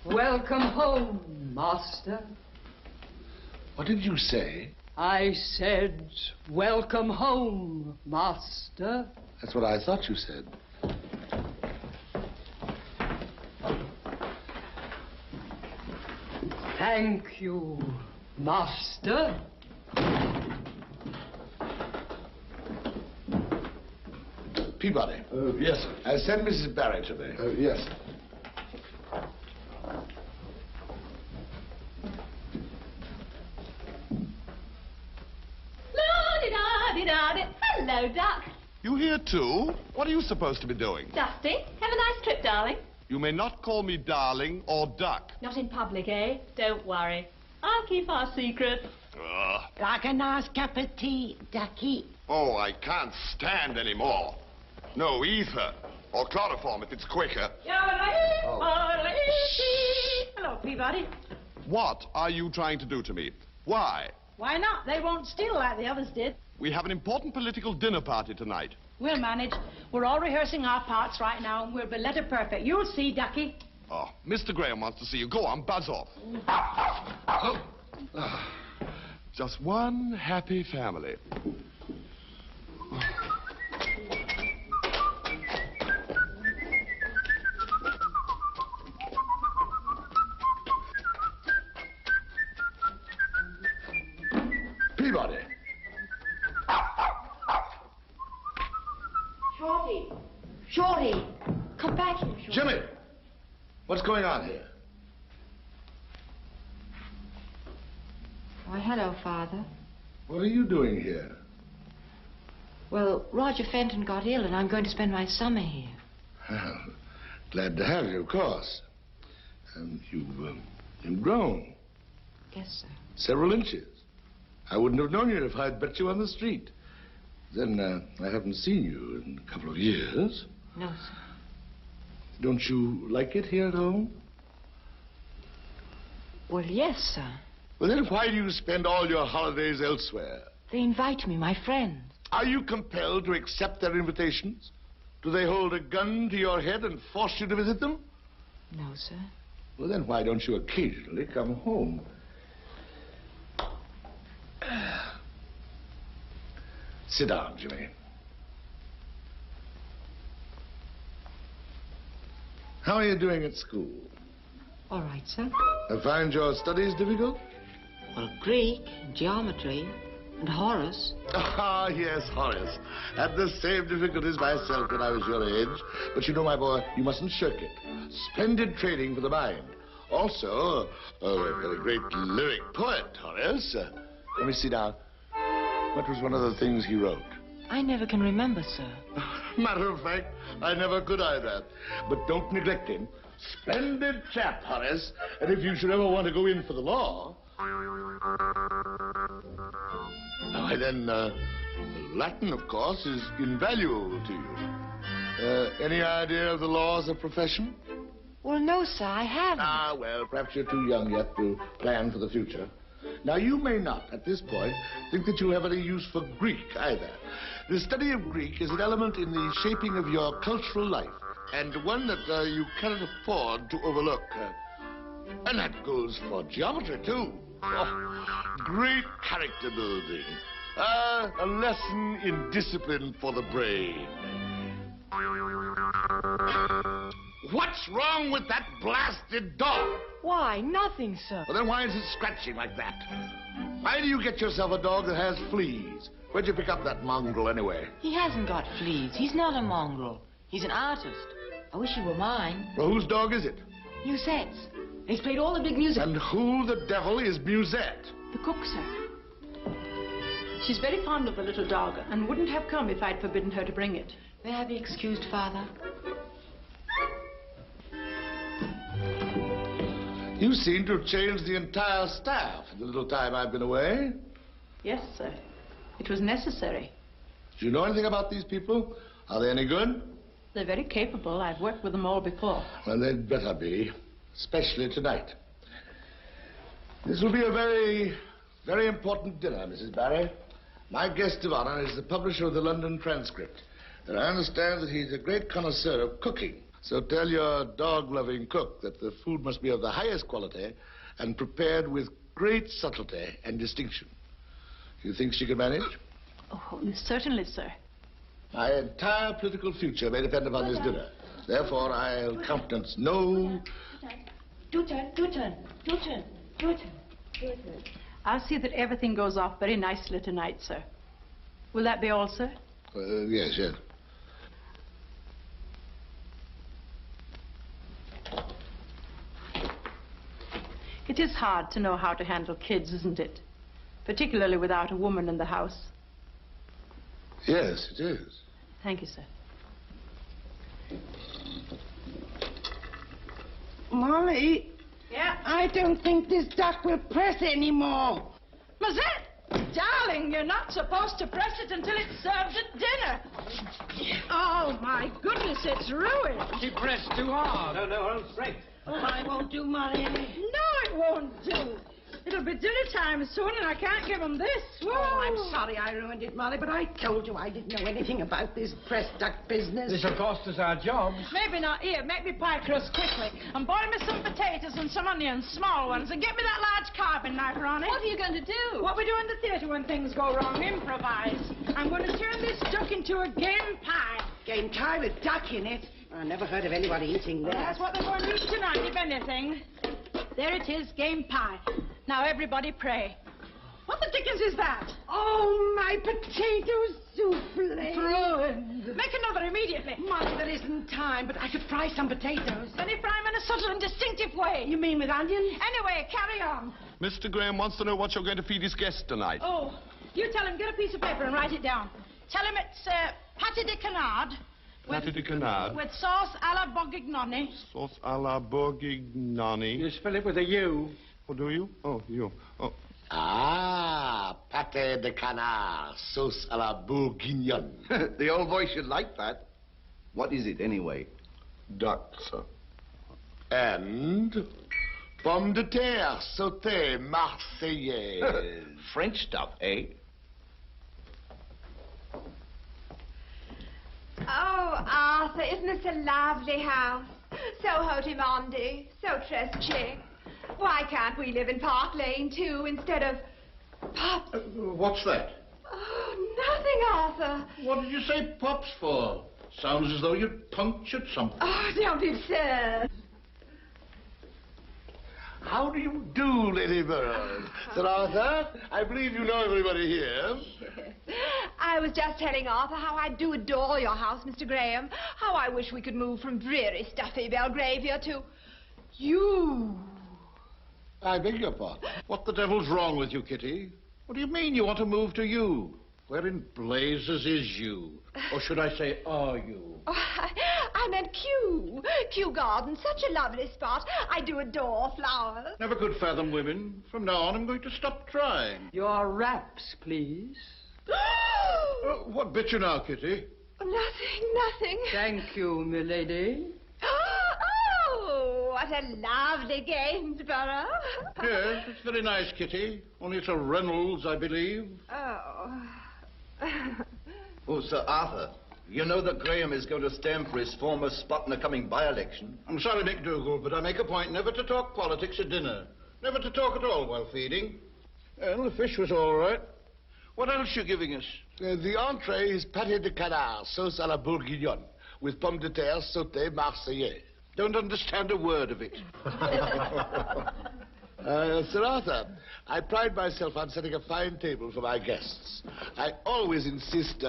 Welcome home, Master. What did you say? I said, welcome home, Master. That's what I thought you said. Thank you, Master. Peabody. Yes, sir. Send Mrs. Barry to me. Yes. Hello, Duck. You here too? What are you supposed to be doing? Dusty, have a nice trip, darling. You may not call me darling or duck. Not in public, eh? Don't worry. I'll keep our secret. Like a nice cup of tea, Ducky. Oh, I can't stand any more. No, ether. Or chloroform if it's quicker. Hello, Peabody. What are you trying to do to me? Why? Why not? They won't steal like the others did. We have an important political dinner party tonight. We'll manage. We're all rehearsing our parts right now, and we'll be letter perfect. You'll see, Ducky. Oh, Mr. Graham wants to see you. Go on, buzz off. Just one happy family. Peabody. Shorty, come back here, Shorty. Jimmy, what's going on here? Why, hello, Father. What are you doing here? Well, Roger Fenton got ill, and I'm going to spend my summer here. Well, glad to have you, of course. You've grown. Yes, sir. Several inches. I wouldn't have known you if I'd met you on the street. Then, I haven't seen you in a couple of years. No, sir. Don't you like it here at home? Well, yes, sir. Well, then why do you spend all your holidays elsewhere? They invite me, my friends. Are you compelled to accept their invitations? Do they hold a gun to your head and force you to visit them? No, sir. Well, then why don't you occasionally come home? Sit down, Jimmy. How are you doing at school? All right, sir. I find your studies difficult? Well, Greek, geometry, and Horace. Ah, yes, Horace. Had the same difficulties myself when I was your age. But you know, my boy, you mustn't shirk it. Splendid training for the mind. Also, a great lyric poet, Horace. Let me see now. What was one of the things he wrote? I never can remember, sir. Matter of fact, I never could either. But don't neglect him. Splendid chap, Horace. And if you should ever want to go in for the law... Why then, Latin, of course, is invaluable to you. Any idea of the law as a profession? Well, no, sir, I haven't. Ah, well, perhaps you're too young yet to plan for the future. Now, you may not, at this point, think that you'll have any use for Greek, either. The study of Greek is an element in the shaping of your cultural life, and one that you cannot afford to overlook. And that goes for geometry, too. Oh, great character building. A lesson in discipline for the brain. What's wrong with that blasted dog? Why, nothing, sir. Well, then why is it scratching like that? Why do you get yourself a dog that has fleas? Where'd you pick up that mongrel, anyway? He hasn't got fleas. He's not a mongrel. He's an artist. I wish he were mine. Well, whose dog is it? Musette's. He's played all the big music. And who the devil is Musette? The cook, sir. She's very fond of the little dog and wouldn't have come if I'd forbidden her to bring it. May I be excused, Father? You seem to have changed the entire staff in the little time I've been away. Yes, sir. It was necessary. Do you know anything about these people? Are they any good? They're very capable. I've worked with them all before. Well, they'd better be, especially tonight. This will be a very, very important dinner, Mrs. Barry. My guest of honor is the publisher of the London Transcript. And I understand that he's a great connoisseur of cooking. So tell your dog-loving cook that the food must be of the highest quality and prepared with great subtlety and distinction. Do you think she can manage? Oh, certainly, sir. My entire political future may depend upon this dinner. Therefore, I'll countenance no... Do turn. I'll see that everything goes off very nicely tonight, sir. Will that be all, sir? Yes. It is hard to know how to handle kids, isn't it? Particularly without a woman in the house. Yes, it is. Thank you, sir. Molly? Yeah? I don't think this duck will press anymore. Mazette! darling, you're not supposed to press it until it's served at dinner. Oh, my goodness, it's ruined. She pressed too hard. No, hold straight. Oh, I won't do, Molly. No, it won't do. It'll be dinner time soon, and I can't give them this. Whoa. Oh, I'm sorry I ruined it, Molly, but I told you I didn't know anything about this pressed duck business. This'll cost us our jobs. Maybe not. Here, make me pie crust quickly. And boil me some potatoes and some onions, small ones. And get me that large carving knife, Ronnie. What are you going to do? What we do in the theatre when things go wrong. Improvise. I'm going to turn this duck into a game pie. Game pie with duck in it? I never heard of anybody eating that. Well, that's what they're going to eat tonight, if anything. There it is, game pie. Now, everybody pray. What the dickens is that? Oh, my potato souffle. Ruined. Make another immediately. Molly, there isn't time, but I could fry some potatoes. Then you fry them in a subtle and distinctive way. You mean with onions? Anyway, carry on. Mr. Graham wants to know what you're going to feed his guests tonight. Oh, you tell him, get a piece of paper and write it down. Tell him it's pâté de canard. Pâté de canard. With sauce à la bourguignonne. Sauce à la bourguignonne. You spell it with a U. Oh, do you? Oh, you. Oh. Ah, pâté de canard, sauce à la bourguignonne. The old boy should like that. What is it, anyway? Duck, sir. And pomme de terre sautée marseillaise. French stuff, eh? Oh, Arthur, isn't this a lovely house? So haut-mondi, so très chic. Why can't we live in Park Lane, too, instead of Pops? What's that? Oh, nothing, Arthur. What did you say Pops for? Sounds as though you'd punctured something. Oh, don't be absurd. How do you do, Lady Burroughs? Sir Arthur, I believe you know everybody here. Yes. I was just telling Arthur how I do adore your house, Mr. Graham. How I wish we could move from dreary, stuffy Belgravia to you. I beg your pardon. What the devil's wrong with you, Kitty? What do you mean you want to move to you? Where in blazes is you? Or should I say, are you? Oh, I meant Kew. Kew Garden, such a lovely spot. I do adore flowers. Never could fathom women. From now on, I'm going to stop trying. Your wraps, please. What bit you now, Kitty? Nothing. Thank you, milady. Oh, what a lovely Gainsborough. Yes, it's very nice, Kitty. Only it's a Reynolds, I believe. Oh. Oh, Sir Arthur, you know that Graham is going to stand for his former spot in the coming by-election. I'm sorry, McDougal, but I make a point never to talk politics at dinner. Never to talk at all while feeding. Well, the fish was all right. What else you giving us? The entree is pâté de canard, sauce à la bourguignonne, with pomme de terre sautée marseillaise. Don't understand a word of it. Sir Arthur, I pride myself on setting a fine table for my guests. I always insist,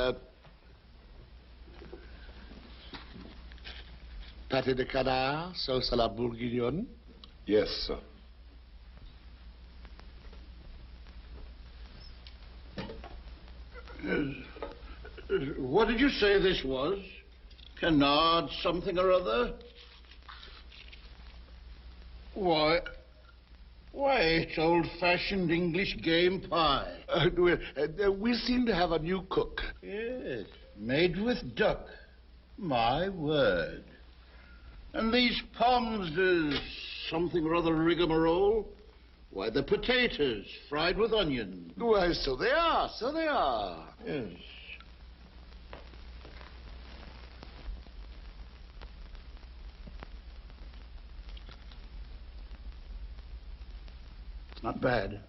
pâté de canard, sauce à la bourguignonne. Yes, sir. What did you say this was? Canard something or other? Why, it's old-fashioned English game pie. We seem to have a new cook. Yes, made with duck. My word. And these pommes de something or other rigmarole? Why, the potatoes, fried with onion. Why, so they are. Yes. It's not bad.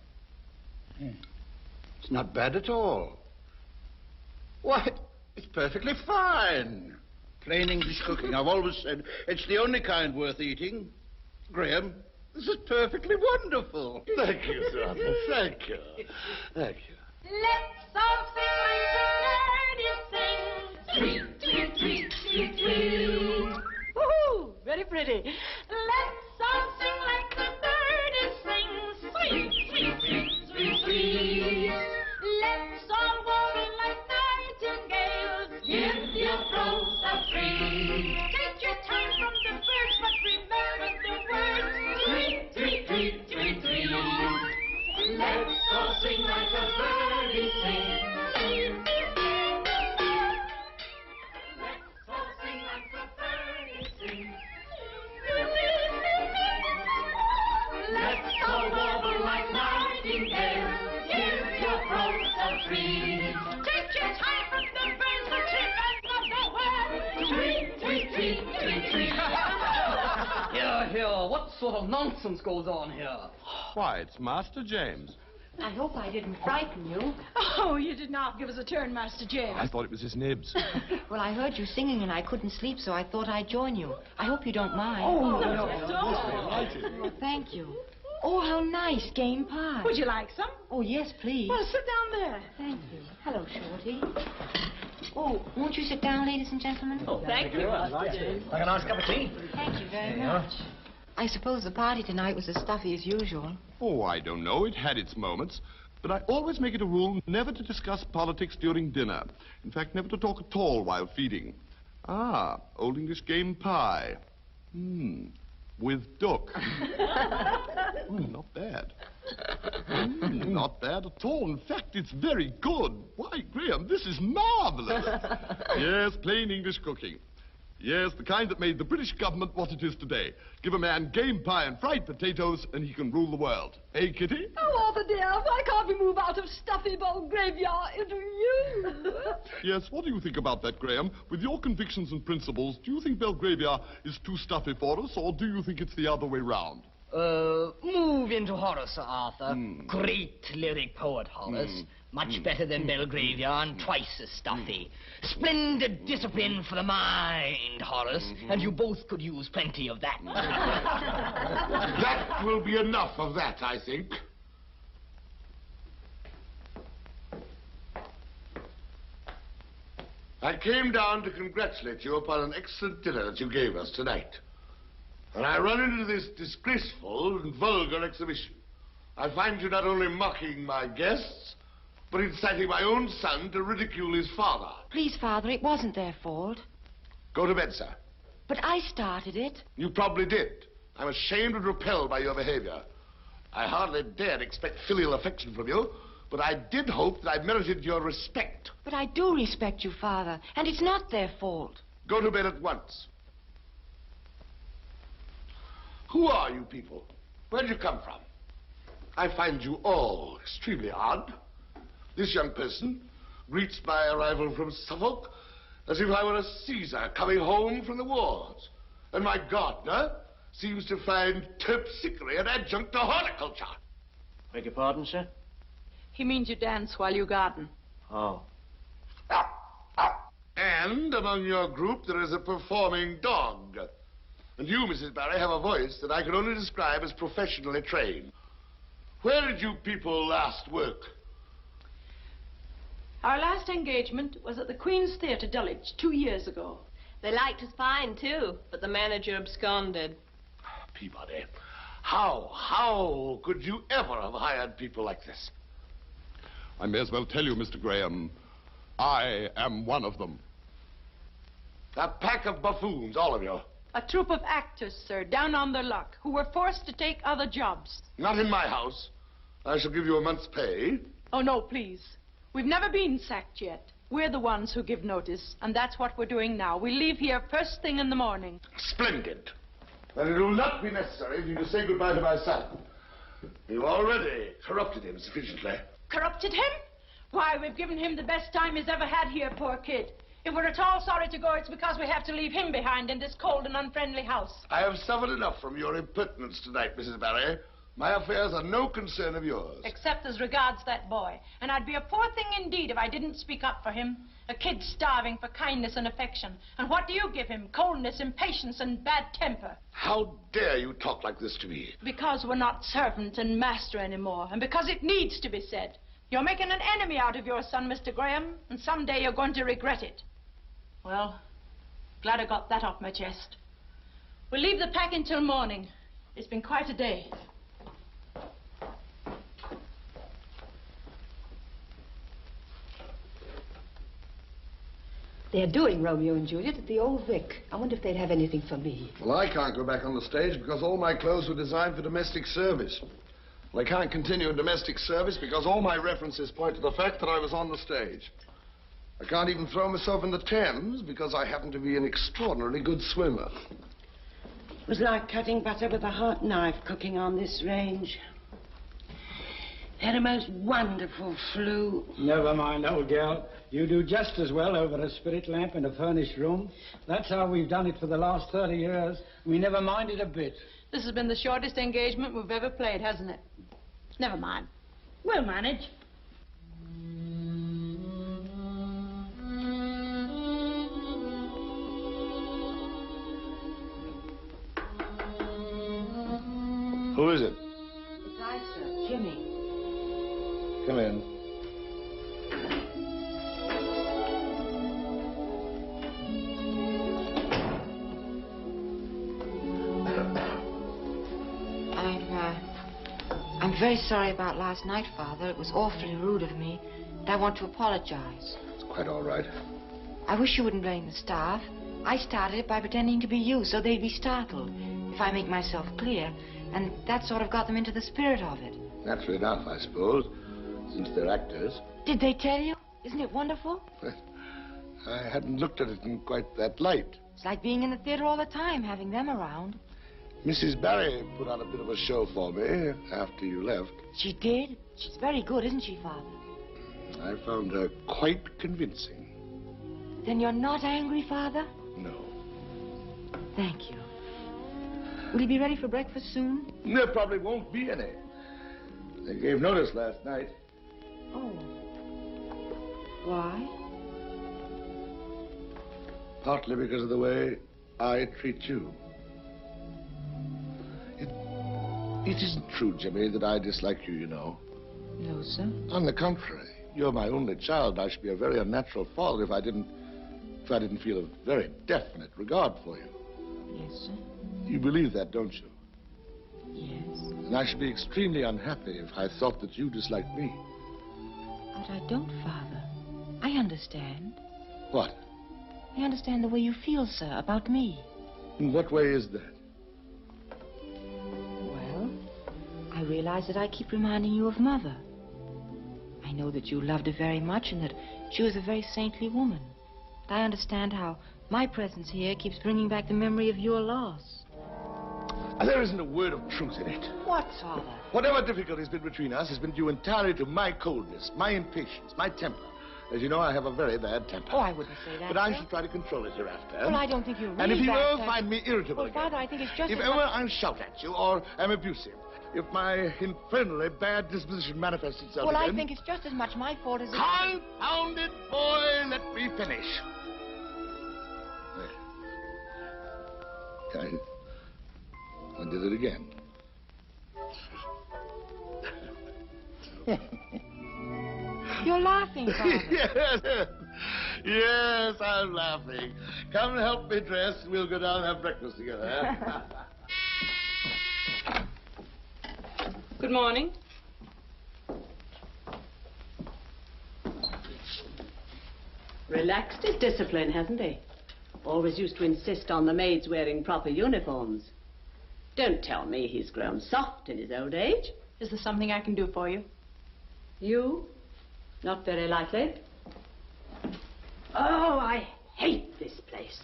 It's not bad at all. Why, it's perfectly fine. Plain English cooking. I've always said it's the only kind worth eating. Graham, this is perfectly wonderful. Thank you, Sir Arthur. Thank you. Let's all sing like the birdies sing. Tweet, tweet, tweet, tweet, tweet. Woohoo! Very pretty. Let's all sing like the birdies sing. Sweet, sweet, sweet, sweet, sweet. Let's all warble like nightingales. Give your throats a free. Take your time from the birds, but remember the words. Tweet, tweet, tweet, tweet, tweet. Let's all sing like the birds. What sort of nonsense goes on here? Why, it's Master James. I hope I didn't frighten you. Oh, you did not give us a turn, Master James. I thought it was his nibs. Well, I heard you singing and I couldn't sleep, so I thought I'd join you. I hope you don't mind. Oh, Well, thank you. Oh, how nice, game pie. Would you like some? Oh, yes, please. Well, sit down there. Thank you. Hello, Shorty. Oh, won't you sit down, ladies and gentlemen? Oh, thank you. Like a nice cup of tea. Thank you very much. I suppose the party tonight was as stuffy as usual. Oh, I don't know. It had its moments. But I always make it a rule never to discuss politics during dinner. In fact, never to talk at all while feeding. Ah, Old English game pie. With duck. Not bad. Not bad at all. In fact, it's very good. Why, Graham, this is marvelous. Yes, plain English cooking. Yes, the kind that made the British government what it is today. Give a man game pie and fried potatoes, and he can rule the world. Eh, Kitty? Oh, Arthur, dear, why can't we move out of stuffy Belgravia into you? Yes, what do you think about that, Graham? With your convictions and principles, do you think Belgravia is too stuffy for us, or do you think it's the other way round? Move into Horace, Sir Arthur. Great lyric poet, Horace. Much better than Belgravia and twice as stuffy. Splendid discipline for the mind, Horace. And you both could use plenty of that. That will be enough of that, I think. I came down to congratulate you upon an excellent dinner that you gave us tonight. And I run into this disgraceful and vulgar exhibition. I find you not only mocking my guests, but inciting my own son to ridicule his father. Please, Father, it wasn't their fault. Go to bed, sir. But I started it. You probably did. I'm ashamed and repelled by your behavior. I hardly dared expect filial affection from you, but I did hope that I merited your respect. But I do respect you, Father, and it's not their fault. Go to bed at once. Who are you people? Where did you come from? I find you all extremely odd. This young person greets my arrival from Suffolk as if I were a Caesar coming home from the wars. And my gardener seems to find terpsichore an adjunct to horticulture. Beg your pardon, sir? He means you dance while you garden. Oh. And among your group there is a performing dog. And you, Mrs. Barry, have a voice that I can only describe as professionally trained. Where did you people last work? Our last engagement was at the Queen's Theatre, Dulwich, 2 years ago. They liked us fine, too, but the manager absconded. Peabody, how could you ever have hired people like this? I may as well tell you, Mr. Graham, I am one of them. A pack of buffoons, all of you. A troupe of actors, sir, down on their luck, who were forced to take other jobs. Not in my house. I shall give you a month's pay. Oh, no, please. We've never been sacked yet. We're the ones who give notice, and that's what we're doing now. We leave here first thing in the morning. Splendid. Then it will not be necessary for you to say goodbye to my son. You've already corrupted him sufficiently. Corrupted him? Why, we've given him the best time he's ever had here, poor kid. If we're at all sorry to go, it's because we have to leave him behind in this cold and unfriendly house. I have suffered enough from your impertinence tonight, Mrs. Barry. My affairs are no concern of yours. Except as regards that boy. And I'd be a poor thing indeed if I didn't speak up for him. A kid starving for kindness and affection. And what do you give him? Coldness, impatience, and bad temper. How dare you talk like this to me? Because we're not servant and master anymore. And because it needs to be said. You're making an enemy out of your son, Mr. Graham. And someday you're going to regret it. Well, glad I got that off my chest. We'll leave the pack until morning. It's been quite a day. They're doing Romeo and Juliet at the Old Vic. I wonder if they'd have anything for me. Well, I can't go back on the stage because all my clothes were designed for domestic service. Well, I can't continue in domestic service because all my references point to the fact that I was on the stage. I can't even throw myself in the Thames because I happen to be an extraordinarily good swimmer. It was like cutting butter with a hot knife cooking on this range. Had a most wonderful flu. Never mind, old gal. You do just as well over a spirit lamp in a furnished room. That's how we've done it for the last 30 years. We never minded a bit. This has been the shortest engagement we've ever played, hasn't it? Never mind. We'll manage. Who is it? It's I, sir. Jimmy. Come in. I'm very sorry about last night, Father. It was awfully rude of me, and I want to apologize. It's quite all right. I wish you wouldn't blame the staff. I started it by pretending to be you, so they'd be startled if I make myself clear, and that sort of got them into the spirit of it. Naturally enough, I suppose, since they're actors. Did they tell you? Isn't it wonderful? I hadn't looked at it in quite that light. It's like being in the theater all the time, having them around. Mrs. Barry put on a bit of a show for me after you left. She did? She's very good, isn't she, Father? I found her quite convincing. Then you're not angry, Father? No. Thank you. Will you be ready for breakfast soon? There probably won't be any. They gave notice last night. Oh. Why? Partly because of the way I treat you. It isn't true, Jimmy, that I dislike you, you know. No, sir. On the contrary, you're my only child. I should be a very unnatural father if I didn't feel a very definite regard for you. Yes, sir. You believe that, don't you? Yes. And I should be extremely unhappy if I thought that you disliked me. But I don't, Father. I understand. What? I understand the way you feel, sir, about me. In what way is that? Well, I realize that I keep reminding you of Mother. I know that you loved her very much and that she was a very saintly woman. I understand how my presence here keeps bringing back the memory of your loss. There isn't a word of truth in it. What, Father? Whatever difficulty has been between us has been due entirely to my coldness, my impatience, my temper. As you know, I have a very bad temper. Oh, I wouldn't say that, But I sir. shall try to control it hereafter. Well, I don't think you're really And if you that, ever find me irritable well, Father, I think it's just if as ever much... I shout at you or am abusive, if my infernally bad disposition manifests itself Well, again... I think it's just as much my fault as... Confound it, boy! Let me finish. I did it again. You're laughing, Father. Yes, I'm laughing. Come and help me dress. We'll go down and have breakfast together. Good morning. Relaxed his discipline, hasn't he? Always used to insist on the maids wearing proper uniforms. Don't tell me he's grown soft in his old age. Is there something I can do for you? You? Not very likely. Oh, I hate this place.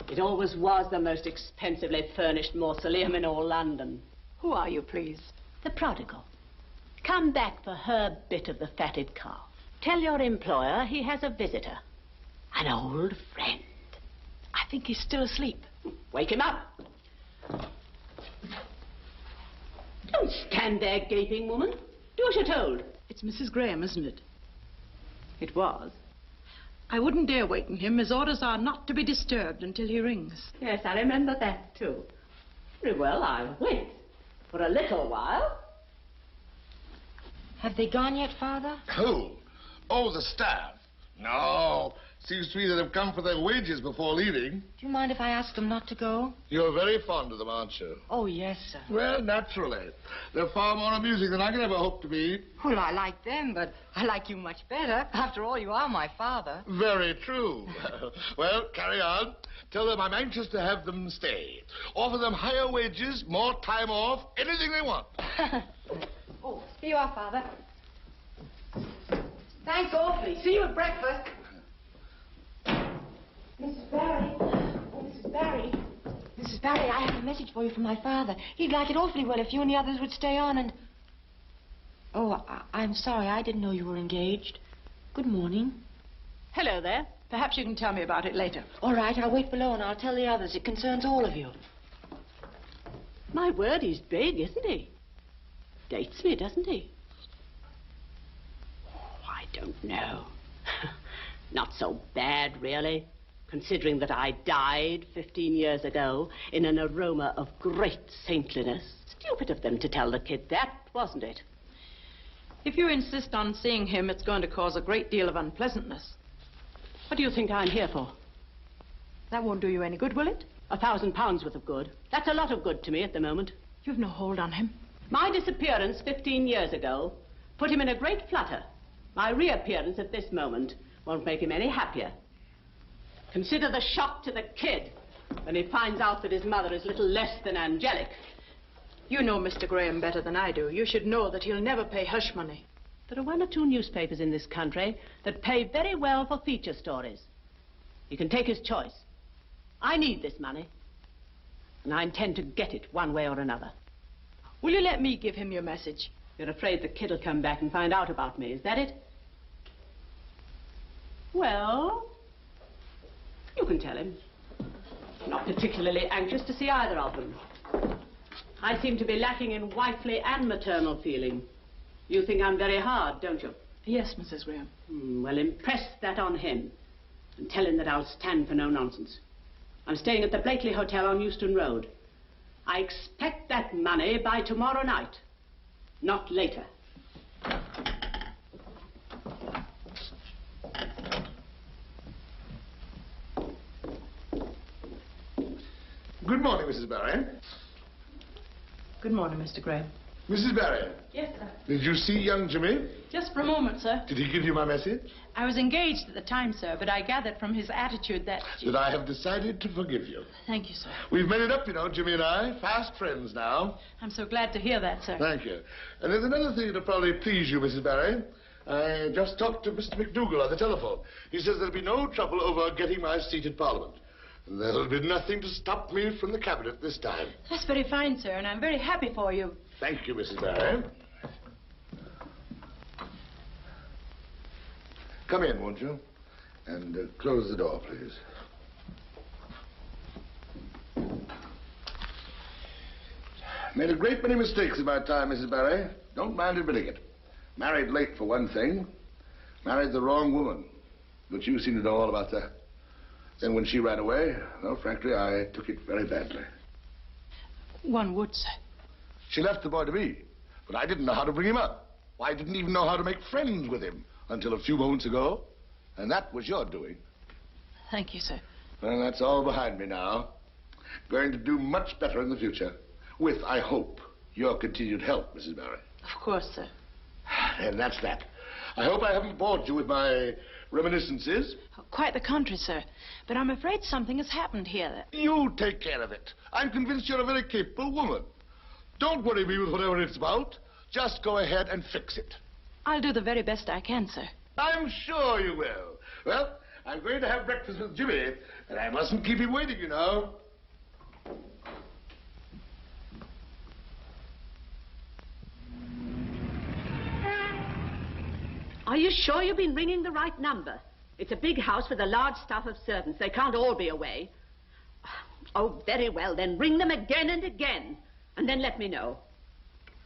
It always was the most expensively furnished mausoleum in all London. Who are you, please? The prodigal. Come back for her bit of the fatted calf. Tell your employer he has a visitor. An old friend. I think he's still asleep. Wake him up. Don't stand there gaping, woman. Do as you're told. It's Mrs. Graham, isn't it? It was. I wouldn't dare waken him. His orders are not to be disturbed until he rings. Yes, I remember that, too. Very well, I'll wait. For a little while. Have they gone yet, Father? Who? Oh, the staff. No. Seems to me that they've come for their wages before leaving. Do you mind if I ask them not to go? You're very fond of them, aren't you? Oh, yes, sir. Well, naturally. They're far more amusing than I could ever hope to be. Well, I like them, but I like you much better. After all, you are my father. Very true. Well, carry on. Tell them I'm anxious to have them stay. Offer them higher wages, more time off, anything they want. Oh, here you are, Father. Thanks awfully. See you at breakfast. Mrs. Barry. Oh, Mrs. Barry. Mrs. Barry, I have a message for you from my father. He'd like it awfully well if you and the others would stay on and... Oh, I'm sorry. I didn't know you were engaged. Good morning. Hello there. Perhaps you can tell me about it later. All right, I'll wait below and I'll tell the others. It concerns all of you. My word, he's big, isn't he? Dates me, doesn't he? Oh, I don't know. Not so bad, really, considering that I died 15 years ago in an aroma of great saintliness. Stupid of them to tell the kid that, wasn't it? If you insist on seeing him, it's going to cause a great deal of unpleasantness. What do you think I'm here for? That won't do you any good, will it? £1,000 worth of good. That's a lot of good to me at the moment. You've no hold on him. My disappearance 15 years ago put him in a great flutter. My reappearance at this moment won't make him any happier. Consider the shock to the kid when he finds out that his mother is little less than angelic. You know Mr. Graham better than I do. You should know that he'll never pay hush money. There are 1 or 2 newspapers in this country that pay very well for feature stories. He can take his choice. I need this money, and I intend to get it one way or another. Will you let me give him your message? You're afraid the kid will come back and find out about me, is that it? Well, you can tell him. I'm not particularly anxious to see either of them. I seem to be lacking in wifely and maternal feeling. You think I'm very hard, don't you? Yes, Mrs. Graham. Well, impress that on him and tell him that I'll stand for no nonsense. I'm staying at the Blakely Hotel on Euston Road. I expect that money by tomorrow night, not later. Good morning, Mrs. Barry. Good morning, Mr. Graham. Mrs. Barry. Yes, sir. Did you see young Jimmy? Just for a moment, sir. Did he give you my message? I was engaged at the time, sir, but I gathered from his attitude that... That I have decided to forgive you. Thank you, sir. We've made it up, you know, Jimmy and I. Fast friends now. I'm so glad to hear that, sir. Thank you. And there's another thing that'll probably please you, Mrs. Barry. I just talked to Mr. McDougall on the telephone. He says there'll be no trouble over getting my seat in Parliament. And there'll be nothing to stop me from the Cabinet this time. That's very fine, sir, and I'm very happy for you. Thank you, Mrs. Barry. Come in, won't you? And close the door, please. Made a great many mistakes in my time, Mrs. Barry. Don't mind admitting it. Married late, for one thing. Married the wrong woman. But you seem to know all about that. Then when she ran away, well, frankly, I took it very badly. One would, sir. She left the boy to me, but I didn't know how to bring him up. I didn't even know how to make friends with him until a few moments ago, and that was your doing. Thank you, sir. Well, that's all behind me now. Going to do much better in the future, with, I hope, your continued help, Mrs. Barry. Of course, sir. And that's that. I hope I haven't bored you with my reminiscences. Quite the contrary, sir. But I'm afraid something has happened here. You take care of it. I'm convinced you're a very capable woman. Don't worry me with whatever it's about. Just go ahead and fix it. I'll do the very best I can, sir. I'm sure you will. Well, I'm going to have breakfast with Jimmy, and I mustn't keep him waiting, you know. Are you sure you've been ringing the right number? It's a big house with a large staff of servants. They can't all be away. Oh, very well, then ring them again and again, and then let me know.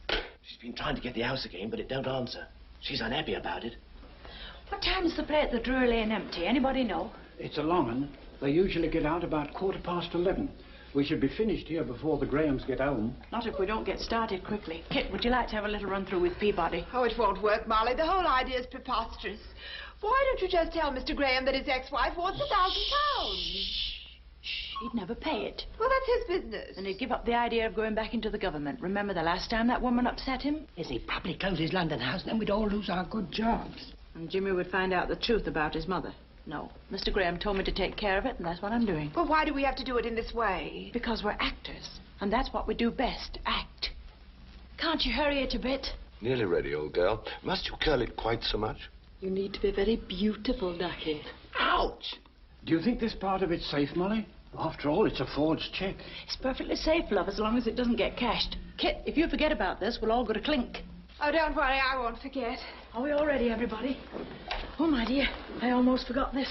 She's been trying to get the house again, but it don't answer. She's unhappy about it. What time's the play at the Drury Lane empty? Anybody know? It's a long one. They usually get out about 11:15. We should be finished here before the Grahams get home. Not if we don't get started quickly. Kit, would you like to have a little run through with Peabody? Oh, it won't work, Molly. The whole idea is preposterous. Why don't you just tell Mr. Graham that his ex-wife wants £1,000? He'd never pay it. Well, that's his business. And he'd give up the idea of going back into the government. Remember the last time that woman upset him? Yes, he'd probably close his London house, and then we'd all lose our good jobs. And Jimmy would find out the truth about his mother. No. Mr. Graham told me to take care of it, and that's what I'm doing. Well, why do we have to do it in this way? Because we're actors. And that's what we do best, act. Can't you hurry it a bit? Nearly ready, old girl. Must you curl it quite so much? You need to be very beautiful, Ducky. Ouch! Do you think this part of it's safe, Molly? After all, it's a forged check. It's perfectly safe, love, as long as it doesn't get cashed. Kit, if you forget about this, we'll all go to clink. Oh, don't worry, I won't forget. Are we all ready, everybody? Oh, my dear, I almost forgot this.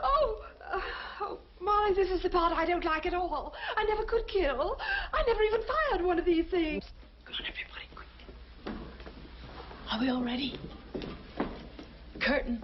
Oh, Molly, this is the part I don't like at all. I never could kill. I never even fired one of these things. Come on, everybody, quick. Are we all ready? Curtain.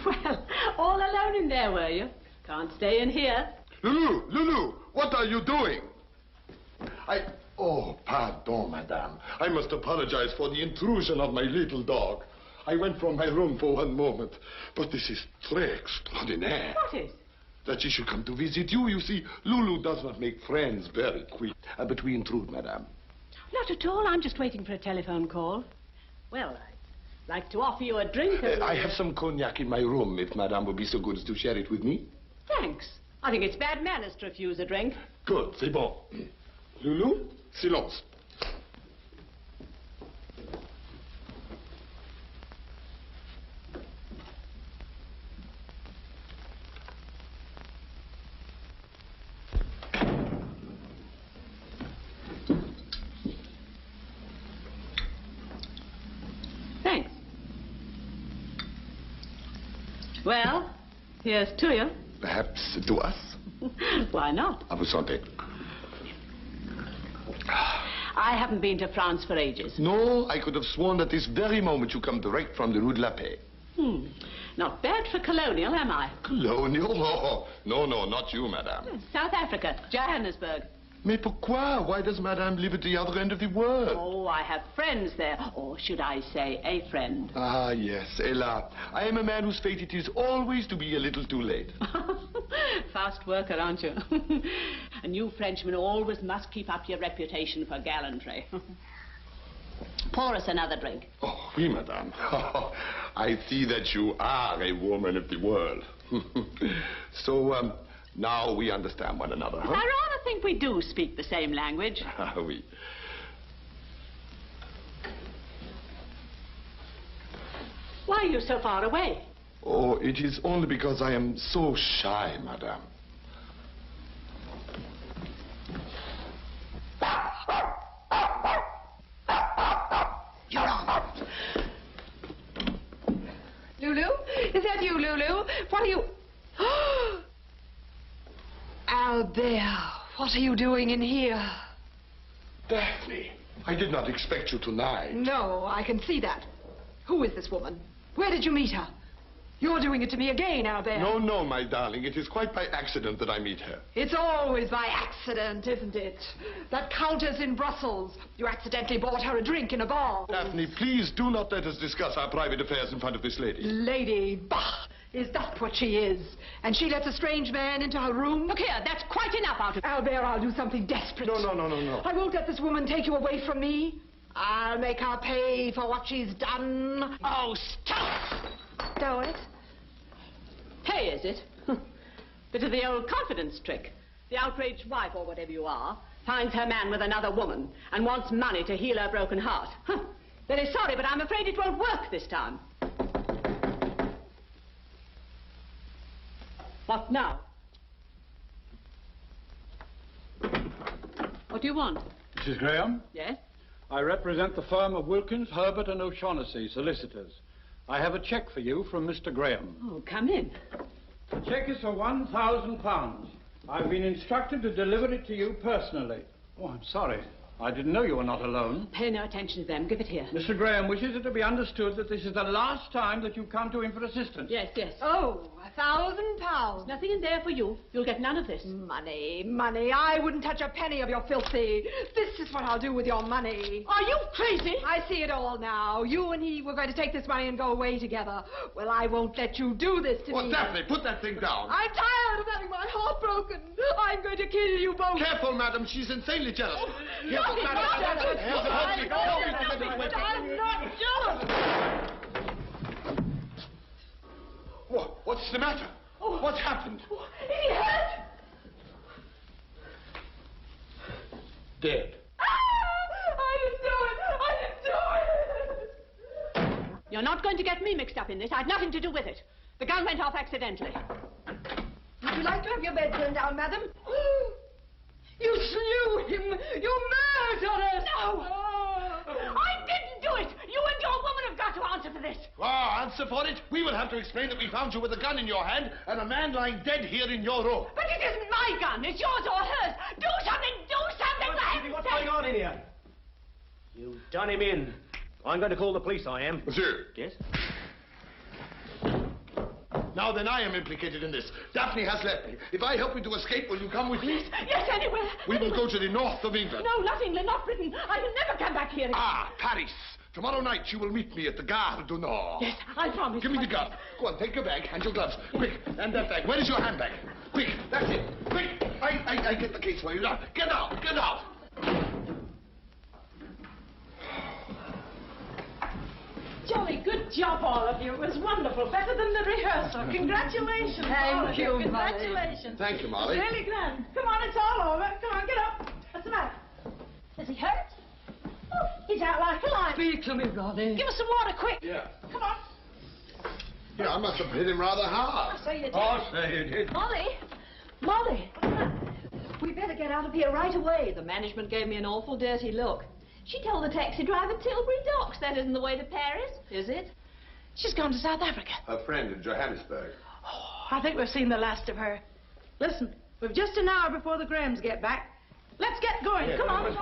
Well, all alone in there, were you? Can't stay in here. Lulu, what are you doing? Oh, pardon, madame. I must apologize for the intrusion of my little dog. I went from my room for one moment. But this is très extraordinaire. What is? That she should come to visit you. You see, Lulu does not make friends very quick. But we intrude, madame. Not at all. I'm just waiting for a telephone call. Well, I'd like to offer you a drink. I have some cognac in my room, if madame would be so good as to share it with me. Thanks. I think it's bad manners to refuse a drink. Good, c'est bon. Lulu, silence. Thanks. Well, here's to you. Perhaps to us? Why not? À vous santé. I haven't been to France for ages. No, I could have sworn that this very moment you come direct from the Rue de la Paix. Not bad for colonial, am I? Colonial? Oh, no, not you, madame. South Africa, Johannesburg. Mais pourquoi? Why does madame live at the other end of the world? Oh, I have friends there. Or should I say, a friend. Ah, yes, Ella. I am a man whose fate it is always to be a little too late. Fast worker, aren't you? And you Frenchmen always must keep up your reputation for gallantry. Pour us another drink. Oh, oui, madame. I see that you are a woman of the world. So, now we understand one another, huh? I rather think we do speak the same language. Ah, oui. Why are you so far away? Oh, it is only because I am so shy, madame. You're on. Lulu? Is that you, Lulu? What are you... Albert, what are you doing in here? Daphne, I did not expect you tonight. No, I can see that. Who is this woman? Where did you meet her? You're doing it to me again, Albert. No, my darling. It is quite by accident that I meet her. It's always by accident, isn't it? That countess in Brussels. You accidentally bought her a drink in a bar. Daphne, please do not let us discuss our private affairs in front of this lady. Lady, bah! Is that what she is? And she lets a strange man into her room? Look here, that's quite enough out of... Albert, I'll do something desperate. No. I won't let this woman take you away from me. I'll make her pay for what she's done. Oh, stop! Do it. Pay, is it? Bit of the old confidence trick. The outraged wife, or whatever you are, finds her man with another woman and wants money to heal her broken heart. Very sorry, but I'm afraid it won't work this time. What now? What do you want? Mrs. Graham? Yes? I represent the firm of Wilkins, Herbert and O'Shaughnessy, solicitors. I have a cheque for you from Mr. Graham. Oh, come in. The cheque is for £1,000. I've been instructed to deliver it to you personally. Oh, I'm sorry. I didn't know you were not alone. Pay no attention to them. Give it here. Mr. Graham wishes it to be understood that this is the last time that you come to him for assistance. Yes. Oh, £1,000. Nothing in there for you. You'll get none of this. Money. I wouldn't touch a penny of your filthy. This is what I'll do with your money. Are you crazy? I see it all now. You and he were going to take this money and go away together. Well, I won't let you do this to me. Daphne, put that thing down. I'm tired of having my heart broken. I'm going to kill you both. Careful, madam. She's insanely jealous. I'm not jealous. What's the matter? What's happened? He hurt. dead. I didn't do it! You're not going to get me mixed up in this. I had nothing to do with it. The gun went off accidentally. Would you like to have your bed turned down, madam? You slew him! You murdered us! No! I didn't do it! You and your woman have got to answer for this! Ah, answer for it? We will have to explain that we found you with a gun in your hand and a man lying dead here in your room. But it isn't my gun. It's yours or hers. Do something! Do something! For heaven's What's sake! going on in here? You've done him in. I'm going to call the police, I am. Monsieur. Yes? Now then, I am implicated in this. Daphne has left me. If I help you to escape, will you come with me? Yes, anywhere. We will go to the north of England. No, not England, not Britain. I will never come back here again. Ah, Paris. Tomorrow night you will meet me at the Gare du Nord. Yes, I promise. Give me the gun. Go on, take your bag and your gloves. Quick, and that bag. Where is your handbag? Quick, that's it. Quick. I get the case for you. Now, get out, get out. Jolly good job, all of you. It was wonderful. Better than the rehearsal. Congratulations. all of Thank you, Molly. Congratulations. Thank you, Molly. It's really grand. Come on, it's all over. Come on, get up. What's the matter? Is he hurt? Oh, he's out like a light. Speak to me, Molly. Give us some water, quick. Yeah. Come on. Yeah, I must have hit him rather hard. So you did. Oh, so you did. Molly! Molly! We better get out of here right away. The management gave me an awful dirty look. She told the taxi driver Tilbury Docks. That isn't the way to Paris, is it? She's gone to South Africa. Her friend in Johannesburg. Oh, I think we've seen the last of her. Listen, we've just an hour before the Grahams get back. Let's get going. Yeah, Come on.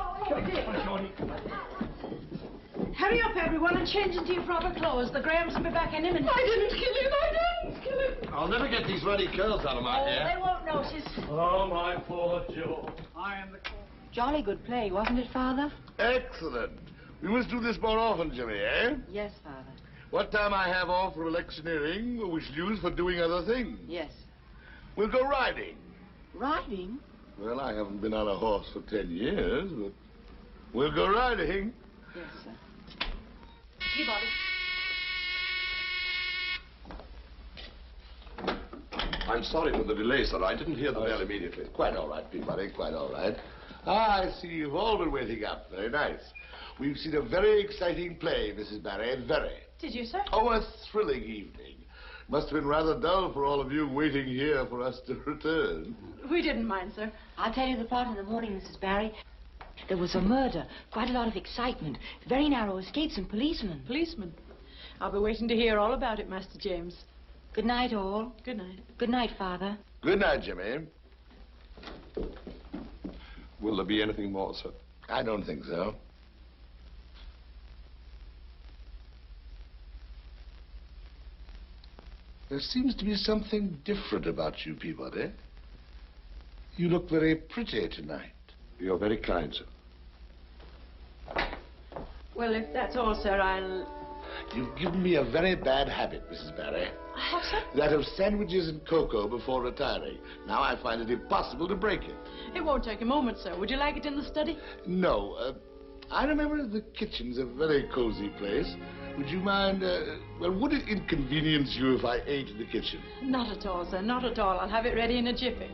Hurry up, everyone, and change into your proper clothes. The Grahams will be back any minute. I didn't kill him. I didn't kill him. I'll never get these ruddy curls out of my hair. They won't notice. Oh, my poor Joe. I am the Jolly good play, wasn't it, Father? Excellent. We must do this more often, Jimmy, eh? Yes, Father. What time I have off for electioneering, we shall use for doing other things. Yes. We'll go riding. Riding? Well, I haven't been on a horse for 10 years, but we'll go riding. Yes, sir. Peabody. I'm sorry for the delay, sir. I didn't hear the bell immediately. Quite all right, Peabody, quite all right. Ah, I see you've all been waiting up. Very nice. We've seen a very exciting play, Mrs. Barry, very. Did you, sir? Oh, a thrilling evening. Must have been rather dull for all of you waiting here for us to return. We didn't mind, sir. I'll tell you the plot in the morning, Mrs. Barry. There was a murder, quite a lot of excitement, very narrow escapes and policemen. Policeman. I'll be waiting to hear all about it, Master James. Good night, all. Good night. Good night, Father. Good night, Jimmy. Will there be anything more, sir? I don't think so. There seems to be something different about you, Peabody. You look very pretty tonight. You're very kind, sir. Well, if that's all, sir, I'll... You've given me a very bad habit, Mrs. Barry. I have, sir? That of sandwiches and cocoa before retiring. Now I find it impossible to break it. It won't take a moment, sir. Would you like it in the study? No. I remember the kitchen's a very cozy place. Would you mind, well, would it inconvenience you if I ate in the kitchen? Not at all, sir. Not at all. I'll have it ready in a jiffy.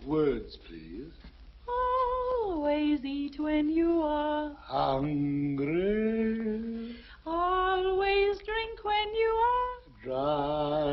Words, please. Always eat when you are Hungry. always drink when you are Dry